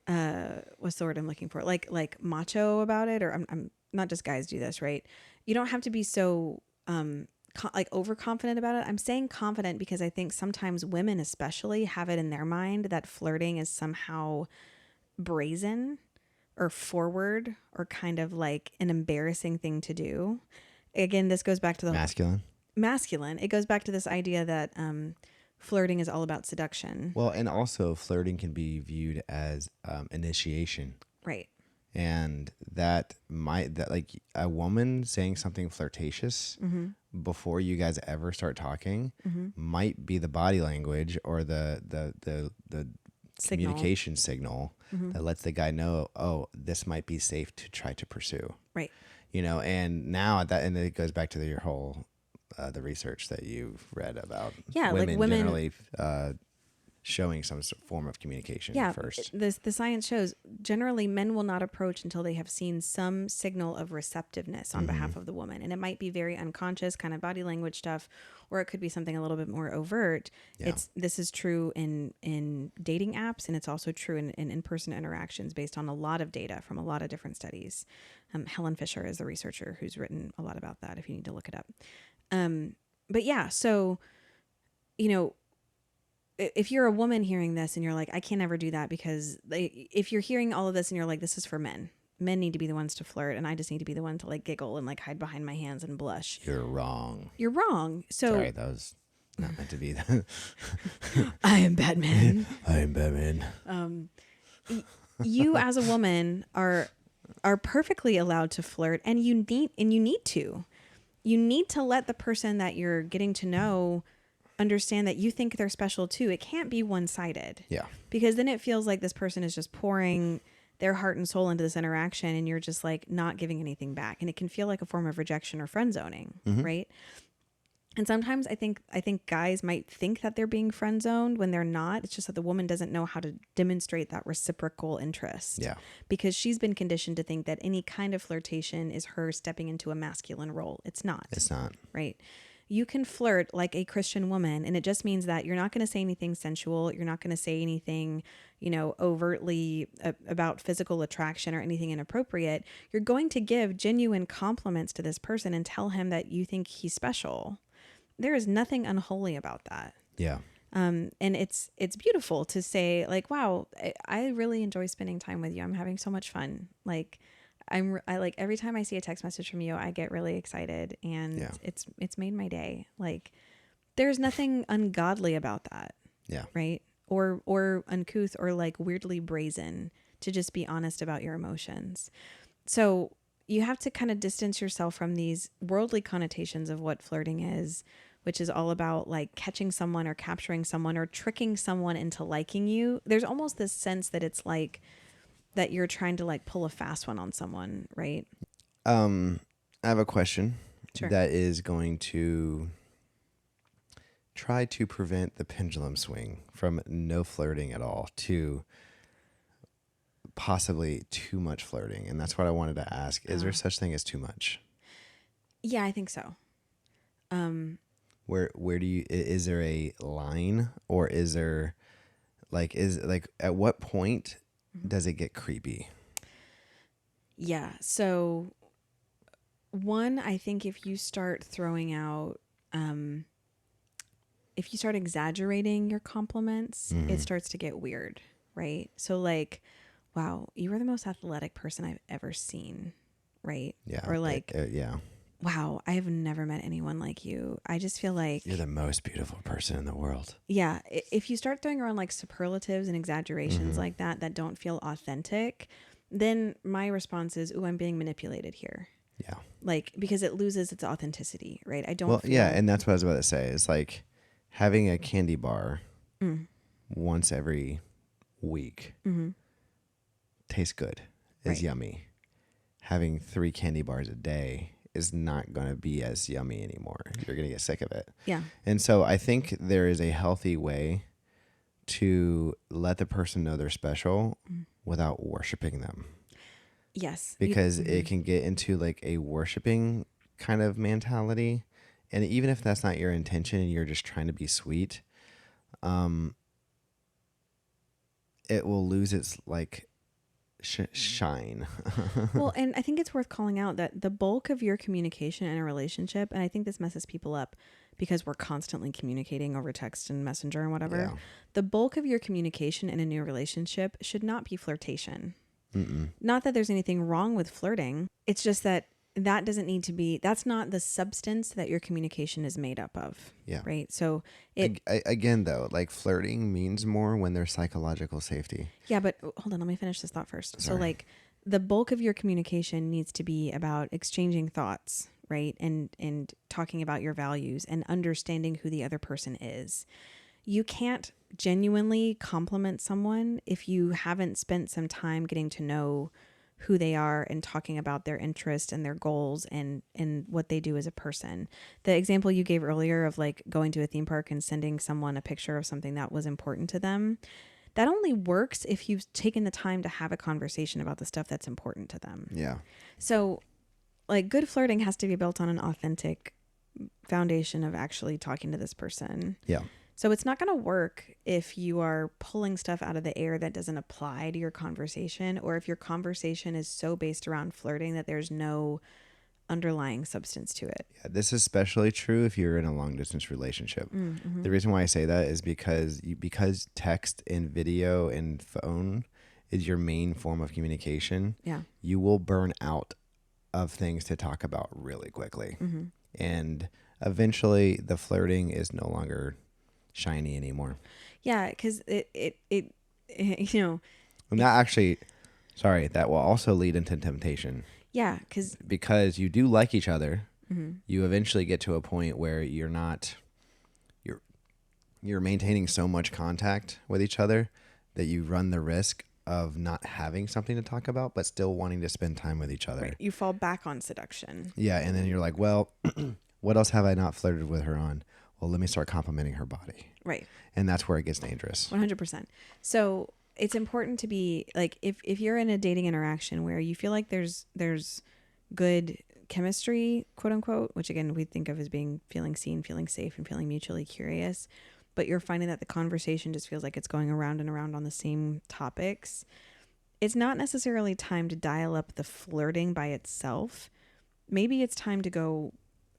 what's the word I'm looking for? Like macho about it, or I'm not just guys do this, right? You don't have to be so like overconfident about it. I'm saying confident because I think sometimes women especially have it in their mind that flirting is somehow brazen or forward or kind of like an embarrassing thing to do. Again, this goes back to the masculine. It goes back to this idea that flirting is all about seduction. Well, and also flirting can be viewed as initiation. Right. And that like a woman saying something flirtatious before you guys ever start talking might be the body language or the communication signal that lets the guy know, oh, this might be safe to try to pursue. Right. You know, and now and it goes back to your whole the research that you've read about women generally showing some form of communication first. The science shows generally men will not approach until they have seen some signal of receptiveness on behalf of the woman. And it might be very unconscious kind of body language stuff, or it could be something a little bit more overt. Yeah. This is true in dating apps, and it's also true in in-person interactions based on a lot of data from a lot of different studies. Helen Fisher is the researcher who's written a lot about that if you need to look it up. But yeah, so, you know, if you're a woman hearing this and you're like, I can't ever do that, because if you're hearing all of this and you're like, this is for men need to be the ones to flirt, and I just need to be the one to like giggle and like hide behind my hands and blush. You're wrong. So sorry, that was not meant to be that. I am Batman. I am Batman. You as a woman are perfectly allowed to flirt, and you need to let the person that you're getting to know understand that you think they're special too. It can't be one-sided. Yeah. Because then it feels like this person is just pouring their heart and soul into this interaction, and you're just like not giving anything back. And it can feel like a form of rejection or friend zoning, right? And sometimes I think guys might think that they're being friend zoned when they're not. It's just that the woman doesn't know how to demonstrate that reciprocal interest. Yeah. Because she's been conditioned to think that any kind of flirtation is her stepping into a masculine role. It's not. It's not. Right. You can flirt like a Christian woman, and it just means that you're not going to say anything sensual. You're not going to say anything, you know, overtly about physical attraction or anything inappropriate. You're going to give genuine compliments to this person and tell him that you think he's special. There is nothing unholy about that. Yeah. And it's beautiful to say like, wow, I really enjoy spending time with you. I'm having so much fun. Like, I like every time I see a text message from you, I get really excited, and it's made my day. Like, there's nothing ungodly about that. Yeah. Right. Or uncouth or like weirdly brazen to just be honest about your emotions. So you have to kind of distance yourself from these worldly connotations of what flirting is, which is all about like catching someone or capturing someone or tricking someone into liking you. There's almost this sense that it's like that you're trying to like pull a fast one on someone, right? I have a question Sure. that is going to try to prevent the pendulum swing from no flirting at all to possibly too much flirting. And that's what I wanted to ask. Is there such thing as too much? Yeah, I think so. Where do you, is there a line, or is there at what point does it get creepy? Yeah. So one, I think if you start throwing out, if you start exaggerating your compliments, it starts to get weird. right? So like, wow, you are the most athletic person I've ever seen, right? Yeah. Or like, Yeah. wow, I have never met anyone like you. I just feel like You're the most beautiful person in the world. yeah, if you start throwing around like superlatives and exaggerations like that that don't feel authentic, then my response is, "Ooh, I'm being manipulated here." Yeah. Like because it loses its authenticity, right? I don't Well, yeah, feel and that's what I was about to say. It's like having a candy bar mm, once every week mm-hmm, tastes good, is right. yummy. Having 3 candy bars a day is not going to be as yummy anymore. You're going to get sick of it. Yeah. And so I think there is a healthy way to let the person know they're special without worshiping them. Yes. Because it can get into like a worshiping kind of mentality. And even if that's not your intention and you're just trying to be sweet, it will lose its like shine. Well, and I think it's worth calling out that the bulk of your communication in a relationship, and I think this messes people up because we're constantly communicating over text and messenger and whatever. Yeah. The bulk of your communication in a new relationship should not be flirtation. Mm-mm. Not that there's anything wrong with flirting. It's just that that doesn't need to be, that's not the substance that your communication is made up of. Yeah. Right. So it, Again, though, like flirting means more when there's psychological safety. yeah, but hold on, let me finish this thought first. So Sorry. like the bulk of your communication needs to be about exchanging thoughts, right? And talking about your values and understanding who the other person is. You can't genuinely compliment someone if you haven't spent some time getting to know who they are and talking about their interests and their goals and what they do as a person. The example you gave earlier of like going to a theme park and sending someone a picture of something that was important to them, that only works if you've taken the time to have a conversation about the stuff that's important to them. Yeah. So like good flirting has to be built on an authentic foundation of actually talking to this person. Yeah. So it's not going to work if you are pulling stuff out of the air that doesn't apply to your conversation, or if your conversation is so based around flirting that there's no underlying substance to it. Yeah, this is especially true if you're in a long distance relationship. Mm-hmm. The reason why I say that is because text and video and phone is your main form of communication. Yeah. You will burn out of things to talk about really quickly. Mm-hmm. And eventually the flirting is no longer shiny anymore. Yeah, because it you know. And that actually, sorry, that will also lead into temptation. Yeah, because you do like each other. mm-hmm. You eventually get to a point where you're maintaining so much contact with each other that you run the risk of not having something to talk about, but still wanting to spend time with each other. Right. You fall back on seduction. Yeah, and then you're like, well, what else have I not flirted with her on? Well, let me start complimenting her body. Right. And that's where it gets dangerous. 100%. So it's important to be like, if you're in a dating interaction where you feel like there's good chemistry, quote unquote, which again, we think of as being feeling seen, feeling safe, and feeling mutually curious, but you're finding that the conversation just feels like it's going around and around on the same topics, it's not necessarily time to dial up the flirting by itself. Maybe it's time to go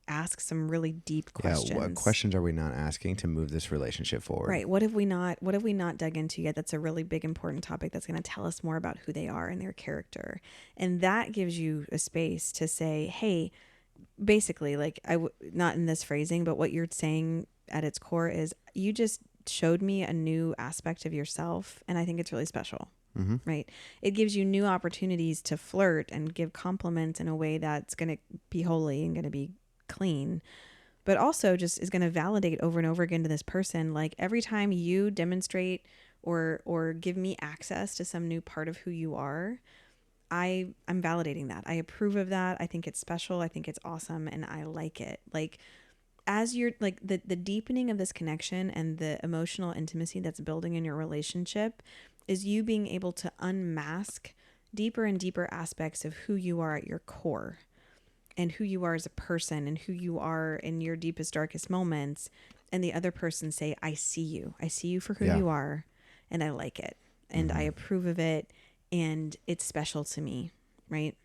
ask some really deep questions. Yeah, what questions are we not asking to move this relationship forward? Right. What have we not dug into yet? That's a really big, important topic that's going to tell us more about who they are and their character. And that gives you a space to say, hey, basically, like not in this phrasing, but what you're saying at its core is you just showed me a new aspect of yourself. And I think it's really special. Mm-hmm. Right. It gives you new opportunities to flirt and give compliments in a way that's going to be holy and going to be clean, but also just is going to validate over and over again to this person. Like every time you demonstrate or give me access to some new part of who you are, I'm validating that. I approve of that. I think it's special. I think it's awesome. And I like it. Like as you're like the deepening of this connection and the emotional intimacy that's building in your relationship is you being able to unmask deeper and deeper aspects of who you are at your core and who you are as a person and who you are in your deepest, darkest moments. And the other person say, I see you. I see you for who you are. And I like it. And I approve of it. And it's special to me. Right.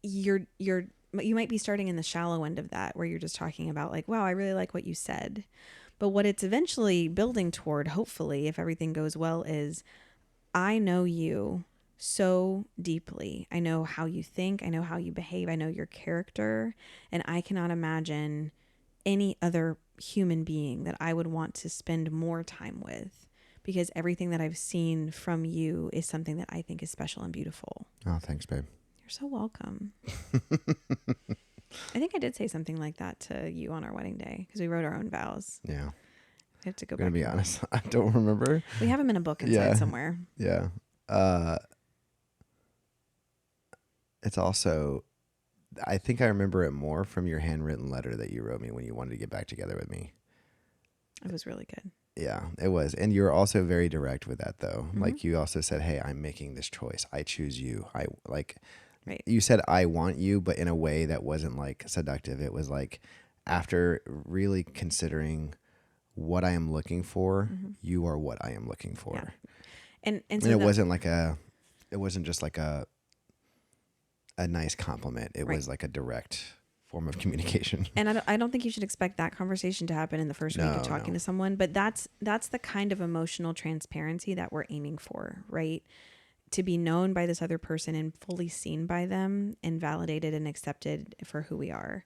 You might be starting in the shallow end of that where you're just talking about like, wow, I really like what you said. But what it's eventually building toward, hopefully, if everything goes well, is I know you so deeply. I know how you think. I know how you behave. I know your character. And I cannot imagine any other human being that I would want to spend more time with, because everything that I've seen from you is something that I think is special and beautiful. Oh, thanks, babe. You're so welcome. I think I did say something like that to you on our wedding day because we wrote our own vows. Yeah. I have to go I'm gonna back. be honest. I don't remember. We have them in a book inside somewhere. Yeah. It's also, I think I remember it more from your handwritten letter that you wrote me when you wanted to get back together with me. It was really good. Yeah, it was. And you were also very direct with that, though. Mm-hmm. Like, you also said, hey, I'm making this choice. I choose you. Right. You said, I want you, but in a way that wasn't like seductive. It was like, after really considering what I am looking for, you are what I am looking for. Yeah. And it wasn't it wasn't just like a nice compliment. It was like a direct form of communication. And I don't think you should expect that conversation to happen in the first week of talking to someone, but that's the kind of emotional transparency that we're aiming for, right? To be known by this other person and fully seen by them and validated and accepted for who we are.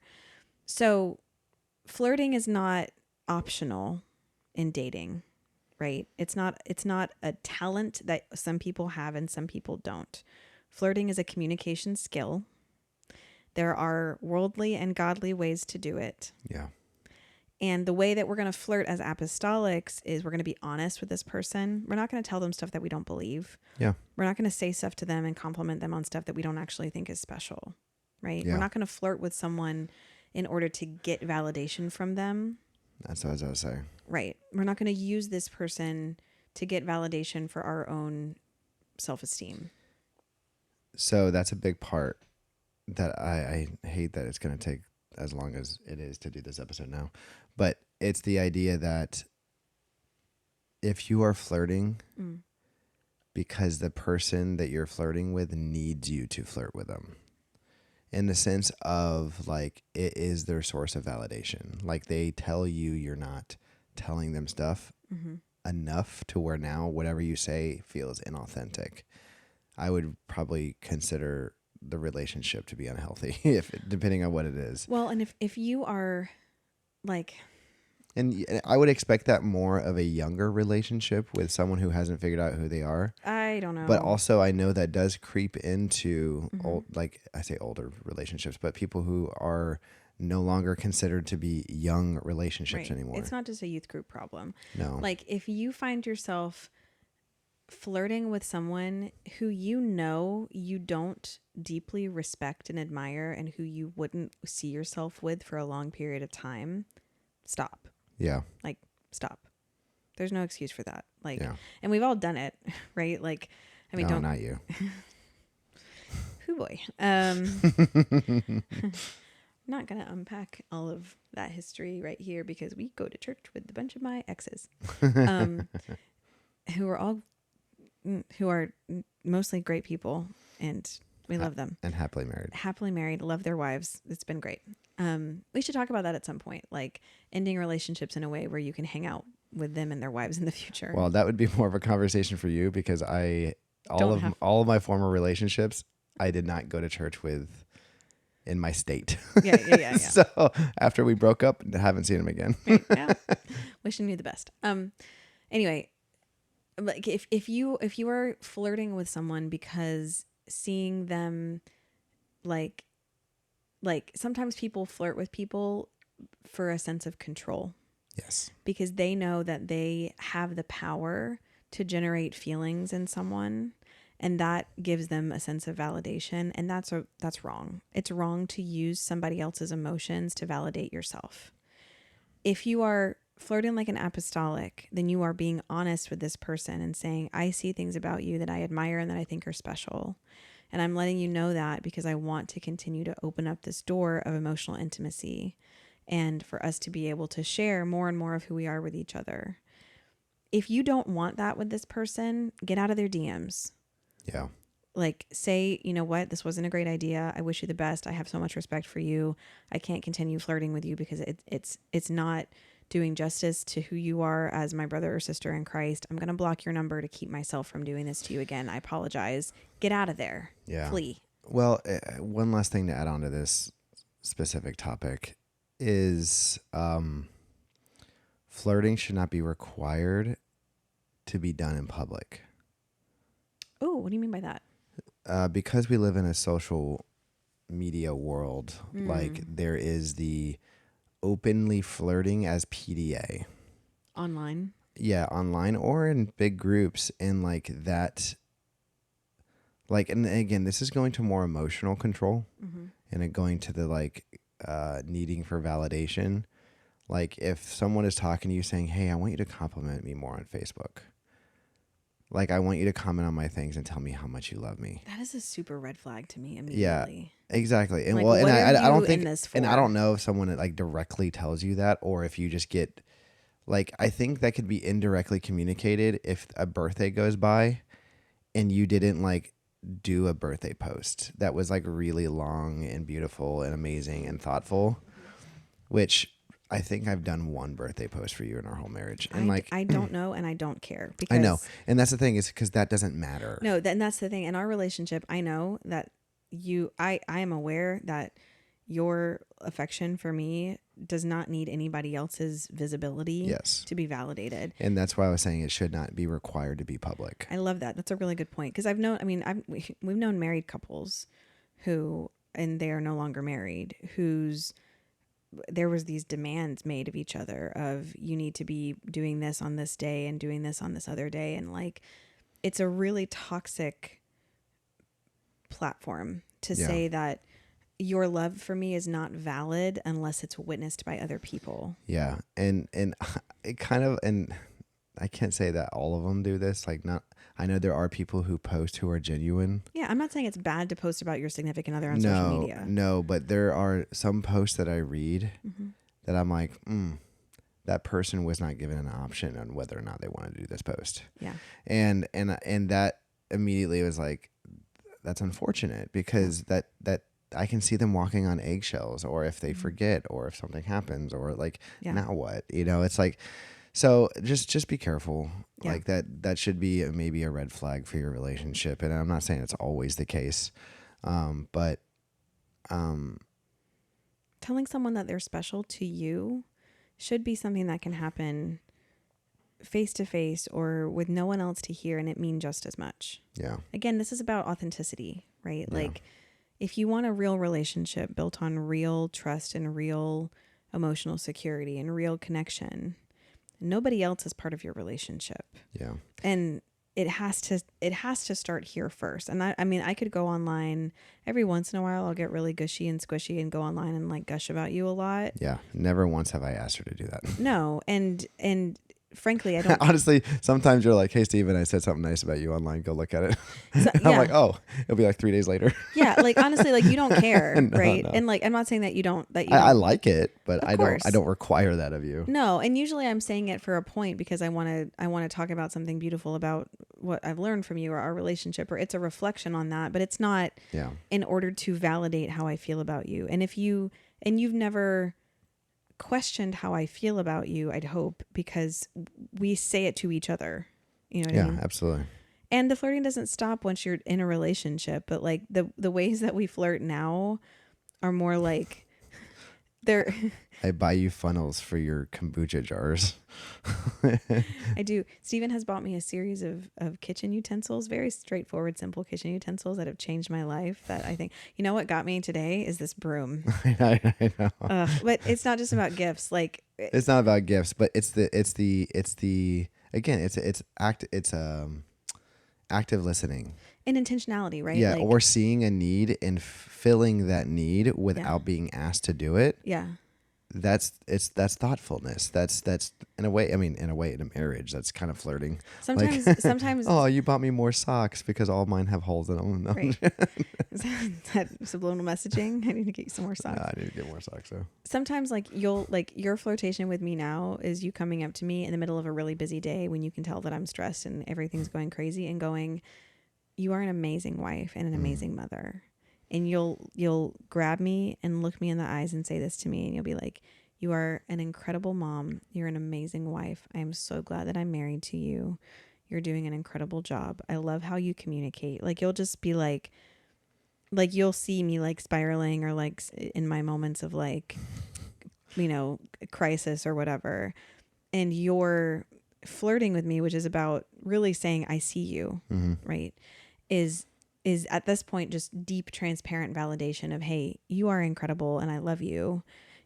So flirting is not optional in dating, right? It's not a talent that some people have and some people don't. Flirting is a communication skill. There are worldly and godly ways to do it. Yeah. And the way that we're going to flirt as apostolics is we're going to be honest with this person. We're not going to tell them stuff that we don't believe. Yeah. We're not going to say stuff to them and compliment them on stuff that we don't actually think is special, right? Yeah. We're not going to flirt with someone in order to get validation from them. That's what I was saying. Right. We're not going to use this person to get validation for our own self-esteem. So that's a big part that I hate that it's going to take as long as it is to do this episode now. But it's the idea that if you are flirting because the person that you're flirting with needs you to flirt with them, in the sense of like it is their source of validation. Like they tell you you're not telling them stuff enough to where now whatever you say feels inauthentic. I would probably consider the relationship to be unhealthy depending on what it is. Well, and if you are like, and I would expect that more of a younger relationship with someone who hasn't figured out who they are. I don't know. But also I know that does creep into like I say older relationships, but people who are no longer considered to be young relationships anymore. It's not just a youth group problem. No. Like if you find yourself flirting with someone who you don't deeply respect and admire and who you wouldn't see yourself with for a long period of time, stop. Yeah. Like stop. There's no excuse for that. Like, and we've all done it, right? Like, I mean, no, not you. Hoo boy. Not going to unpack all of that history right here because we go to church with a bunch of my exes, who are mostly great people, and we love them. And happily married, love their wives. It's been great. We should talk about that at some point, like ending relationships in a way where you can hang out with them and their wives in the future. Well, that would be more of a conversation for you because all of my former relationships, I did not go to church with in my state. Yeah. So after we broke up, I haven't seen him again. Right, yeah. Wishing you the best. Anyway, like if you are flirting with someone because seeing them like sometimes people flirt with people for a sense of control. Yes. Because they know that they have the power to generate feelings in someone, and that gives them a sense of validation, and that's wrong. It's wrong to use somebody else's emotions to validate yourself. If you are flirting like an apostolic, then you are being honest with this person and saying, I see things about you that I admire and that I think are special. And I'm letting you know that because I want to continue to open up this door of emotional intimacy and for us to be able to share more and more of who we are with each other. If you don't want that with this person, get out of their DMs. Yeah. Like say, you know what, this wasn't a great idea. I wish you the best. I have so much respect for you. I can't continue flirting with you because it's not doing justice to who you are as my brother or sister in Christ. I'm going to block your number to keep myself from doing this to you again. I apologize. Get out of there. Yeah. Flee. Well, one last thing to add on to this specific topic is flirting should not be required to be done in public. Oh, what do you mean by that? Because we live in a social media world, like there is the openly flirting as PDA. Online? Yeah, online or in big groups. And like that, like, and again, this is going to more emotional control and it going to the like needing for validation. Like if someone is talking to you saying, hey, I want you to compliment me more on Facebook. Like, I want you to comment on my things and tell me how much you love me. That is a super red flag to me immediately. Yeah, exactly. And like, well, and I don't think, this for? and I don't know if someone like directly tells you that or if you just get, like, I think that could be indirectly communicated if a birthday goes by and you didn't like do a birthday post that was like really long and beautiful and amazing and thoughtful, which I think I've done one birthday post for you in our whole marriage. And I don't know and I don't care. Because I know. And that's the thing is because that doesn't matter. No, and that's the thing. In our relationship, I know that I am aware that your affection for me does not need anybody else's visibility to be validated. And that's why I was saying it should not be required to be public. I love that. That's a really good point. Because we've known married couples who, and they are no longer married, there was these demands made of each other of you need to be doing this on this day and doing this on this other day. And like, it's a really toxic platform to say that your love for me is not valid unless it's witnessed by other people. Yeah. And it kind of, and I can't say that all of them do this. Like I know there are people who post who are genuine. Yeah. I'm not saying it's bad to post about your significant other on social media. No, but there are some posts that I read that I'm like, that person was not given an option on whether or not they wanted to do this post. Yeah. And that immediately was like, that's unfortunate because that I can see them walking on eggshells or if they forget or if something happens or like, now what, it's like, so just be careful. Yeah. Like that should be maybe a red flag for your relationship. And I'm not saying it's always the case. But telling someone that they're special to you should be something that can happen face to face or with no one else to hear, and it mean just as much. Yeah. Again, this is about authenticity, right? Yeah. Like if you want a real relationship built on real trust and real emotional security and real connection, nobody else is part of your relationship. Yeah. And it has to start here first. And I could go online every once in a while. I'll get really gushy and squishy and go online and like gush about you a lot. Yeah. Never once have I asked her to do that. No. And frankly, I don't. Honestly, sometimes you're like, hey, Steven, I said something nice about you online. Go look at it. So, yeah. I'm like, oh, it'll be like 3 days later. Yeah. Like, honestly, like you don't care. No, right. No. And like, I'm not saying that you don't, I like it, but I don't require that of you. No. And usually I'm saying it for a point because I want to talk about something beautiful about what I've learned from you or our relationship, or it's a reflection on that, but it's not in order to validate how I feel about you. And you've never questioned how I feel about you, I'd hope, because we say it to each other. You know what I mean? Yeah, absolutely. And the flirting doesn't stop once you're in a relationship, but like the ways that we flirt now are more like they're I buy you funnels for your kombucha jars. I do. Steven has bought me a series of kitchen utensils, very straightforward, simple kitchen utensils that have changed my life. That I think, you know what got me today is this broom. I know. But it's not just about gifts. Like it's not about gifts, but it's active listening and intentionality, right? Yeah, like, or seeing a need and filling that need without being asked to do it. Yeah. That's thoughtfulness. That's in a way in a marriage, that's kind of flirting. Sometimes. Oh, you bought me more socks because all mine have holes in them. No. Right. Is that subliminal messaging? I need to get you some more socks. No, I need to get more socks though. Sometimes your flirtation with me now is you coming up to me in the middle of a really busy day when you can tell that I'm stressed and everything's going crazy and going, you are an amazing wife and an amazing mother. And you'll grab me and look me in the eyes and say this to me, and you'll be like, You are an incredible mom. You're an amazing wife. I am so glad that I'm married to you. You're doing an incredible job. I love how you communicate. Like, you'll just be like you'll see me like spiraling, or like in my moments of like, crisis or whatever. And you're flirting with me, which is about really saying, I see you, right? Is at this point just deep, transparent validation of, hey, you are incredible and I love you,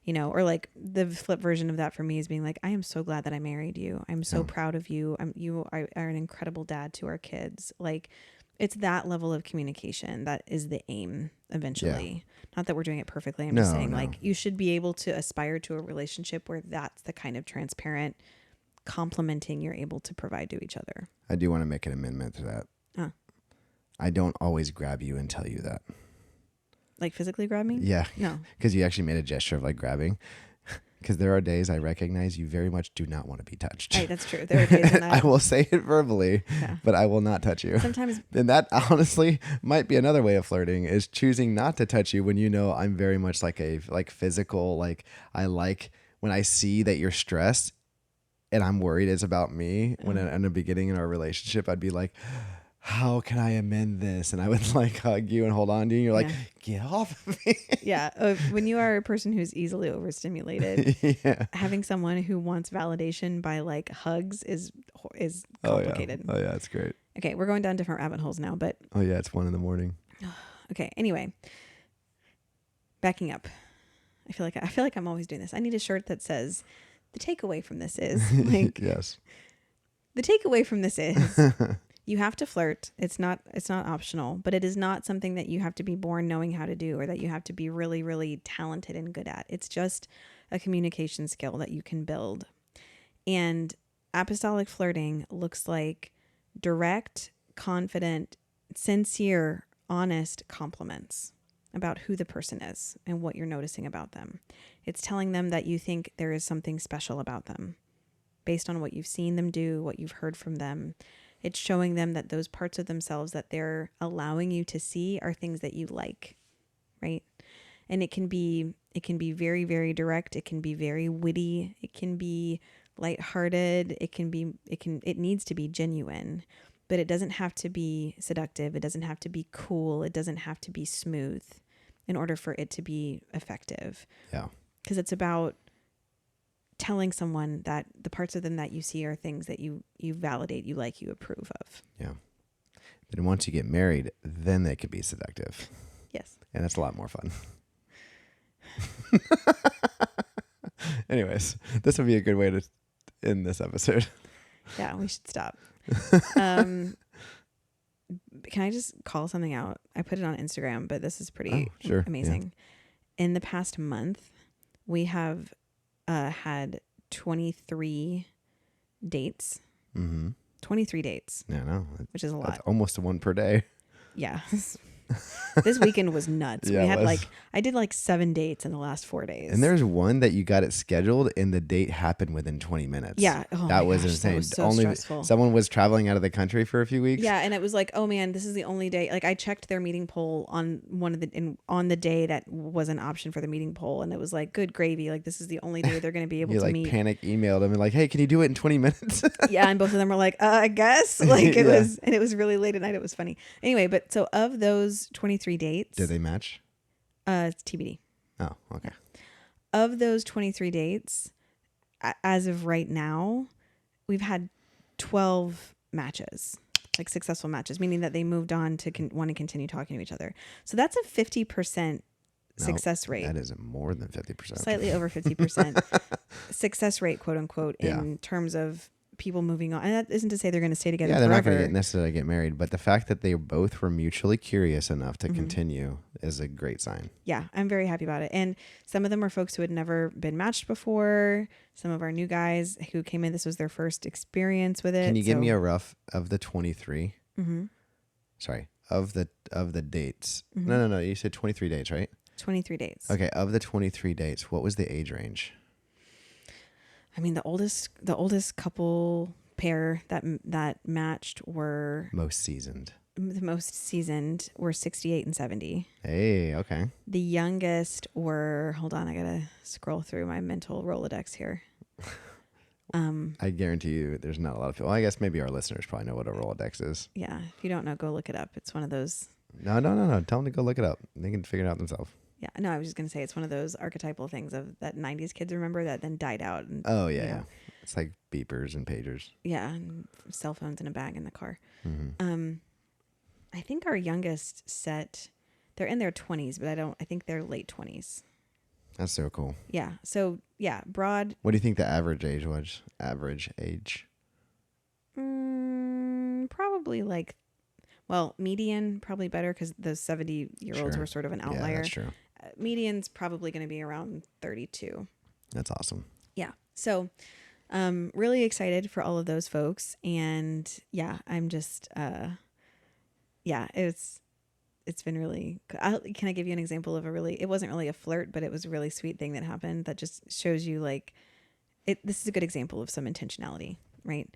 or like the flip version of that for me is being like, I am so glad that I married you. I'm so proud of you. You are an incredible dad to our kids. Like, it's that level of communication that is the aim eventually. Not that we're doing it perfectly. I'm just saying, like, you should be able to aspire to a relationship where that's the kind of transparent complimenting you're able to provide to each other. I do want to make an amendment to that. I don't always grab you and tell you that. Like physically grab me? Yeah. No. Because you actually made a gesture of like grabbing. Because there are days I recognize you very much do not want to be touched. Right, that's true. There are days when I will say it verbally, but I will not touch you. Sometimes. And that honestly might be another way of flirting, is choosing not to touch you when you know I'm very much like a physical, like I like when I see that you're stressed and I'm worried it's about me. When in the beginning in our relationship, I'd be like, how can I amend this? And I would like hug you and hold on to you. And you're like, get off of me. Yeah. When you are a person who's easily overstimulated, having someone who wants validation by like hugs is complicated. Oh yeah, it's great. Okay, we're going down different rabbit holes now, but. Oh yeah, it's 1 a.m. Okay. Anyway, backing up. I feel like I'm always doing this. I need a shirt that says, the takeaway from this is like, yes. The takeaway from this is you have to flirt. It's not optional, but it is not something that you have to be born knowing how to do, or that you have to be really, really talented and good at. It's just a communication skill that you can build. And apostolic flirting looks like direct, confident, sincere, honest compliments about who the person is and what you're noticing about them. It's telling them that you think there is something special about them based on what you've seen them do, what you've heard from them. It's showing them that those parts of themselves that they're allowing you to see are things that you like, right? And it can be very, very direct. It can be very witty. It can be lighthearted. It needs to be genuine, but it doesn't have to be seductive. It doesn't have to be cool. It doesn't have to be smooth in order for it to be effective. Yeah. Because it's about telling someone that the parts of them that you see are things that you validate, you like, you approve of. Yeah. Then once you get married, then they could be seductive. Yes. And that's a lot more fun. Anyways, this would be a good way to end this episode. Yeah, we should stop. Can I just call something out? I put it on Instagram, but this is pretty amazing. Yeah. In the past month, we have had 23 dates. 23 dates. Yeah, no. Which is a lot. That's almost one per day. Yeah. This weekend was nuts. Yeah, we had I did 7 dates in the last 4 days. And there's one that you got it scheduled and the date happened within 20 minutes. Yeah. Oh that was insane. That was so stressful. Someone was traveling out of the country for a few weeks. Yeah. And it was like, oh man, this is the only day. Like, I checked their meeting poll on on the day that was an option for the meeting poll. And it was like, good gravy. Like, this is the only day they're going to be able to meet. Panic emailed them and like, hey, can you do it in 20 minutes? Yeah. And both of them were like, I guess. Like, it was, and it was really late at night. It was funny. Anyway, but so of those 23 dates. Did they match? It's TBD. Oh, okay. Of those 23 dates, as of right now, we've had 12 matches, like successful matches, meaning that they moved on to want to continue talking to each other. So that's a 50% success rate. That is more than 50%. Slightly over 50% success rate, quote unquote, in terms of people moving on. And that isn't to say they're going to stay together forever. They're not going to necessarily get married, but the fact that they both were mutually curious enough to continue is a great sign. Yeah, I'm very happy about it. And some of them are folks who had never been matched before. Some of our new guys who came in, this was their first experience with it. Can you give me a rough of the 23? Sorry, of the dates. No. You said 23 dates, right? 23 dates. Okay, of the 23 dates, what was the age range? I mean, the oldest couple pair that matched were most seasoned. the most seasoned were 68 and 70. Hey, okay. The youngest were, hold on, I gotta scroll through my mental Rolodex here. I guarantee you there's not a lot of people. I guess maybe our listeners probably know what a Rolodex is. Yeah, if you don't know, go look it up. It's one of those. No. Tell them to go look it up. They can figure it out themselves. Yeah, no, I was just gonna say it's one of those archetypal things of that 90s kids remember that then died out. And, Oh, yeah, you know, yeah. It's like beepers and pagers. Yeah, and cell phones in a bag in the car. Mm-hmm. I think our youngest set, they're in their 20s, but I think they're late 20s. That's so cool. Yeah. So yeah, broad. What do you think the average age was? Average age? Probably like, well, median probably better because those 70-year-olds Sure. were sort of an Yeah, outlier. that's true. Median's probably going to be around 32. That's awesome. Yeah. So, really excited for all of those folks, and yeah, I'm just, yeah, it's been really. Can I give you an example of it wasn't really a flirt, but it was a really sweet thing that happened that just shows you like, this is a good example of some intentionality, right?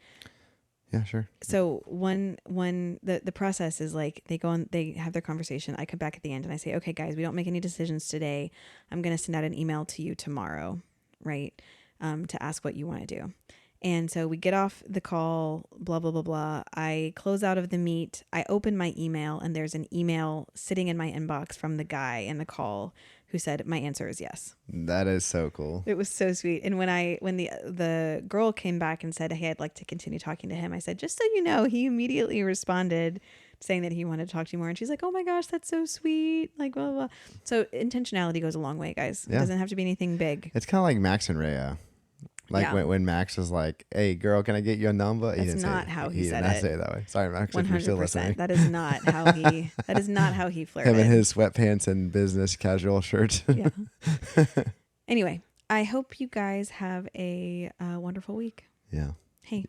Yeah, sure. So the process is like they go on, they have their conversation. I come back at the end and I say, okay, guys, we don't make any decisions today. I'm going to send out an email to you tomorrow, right? To ask what you want to do. And so we get off the call, blah, blah, blah, blah. I close out of the meet. I open my email and there's an email sitting in my inbox from the guy in the call who said, my answer is yes. That is so cool. It was so sweet. And when the girl came back and said, hey, I'd like to continue talking to him, I said, just so you know, he immediately responded saying that he wanted to talk to you more. And she's like, oh my gosh, that's so sweet. Like, blah, blah, blah. So intentionality goes a long way, guys. Yeah. It doesn't have to be anything big. It's kind of like Max and Rhea. Like Yeah. when Max was like, hey, girl, can I get your number? That's not how he said did not it. say it that way. Sorry, Max, if you're still 100%. listening. That is not how he flirted. Him and his sweatpants and business casual shirt. Yeah. Anyway, I hope you guys have a wonderful week. Yeah. Hey,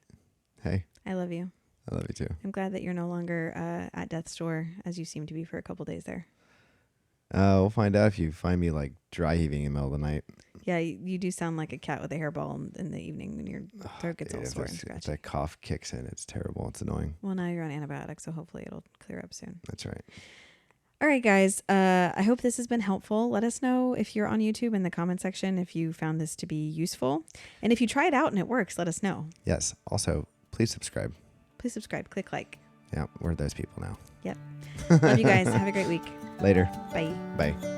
I love you. I love you too. I'm glad that you're no longer at death's door as you seem to be for a couple days there. We'll find out if you find me like dry heaving in the middle of the night. Yeah, you do sound like a cat with a hairball in the evening when your throat gets all Dude, sore and if scratchy. that cough kicks in, it's terrible. It's annoying. Well, now you're on antibiotics, so hopefully it'll clear up soon. That's right. All right, guys. I hope this has been helpful. Let us know if you're on YouTube in the comment section if you found this to be useful. And if you try it out and it works, let us know. Yes. Also, please subscribe. Please subscribe. Click like. Yeah, we're those people now. Yep. Love you guys. Have a great week. Later. Bye. Bye.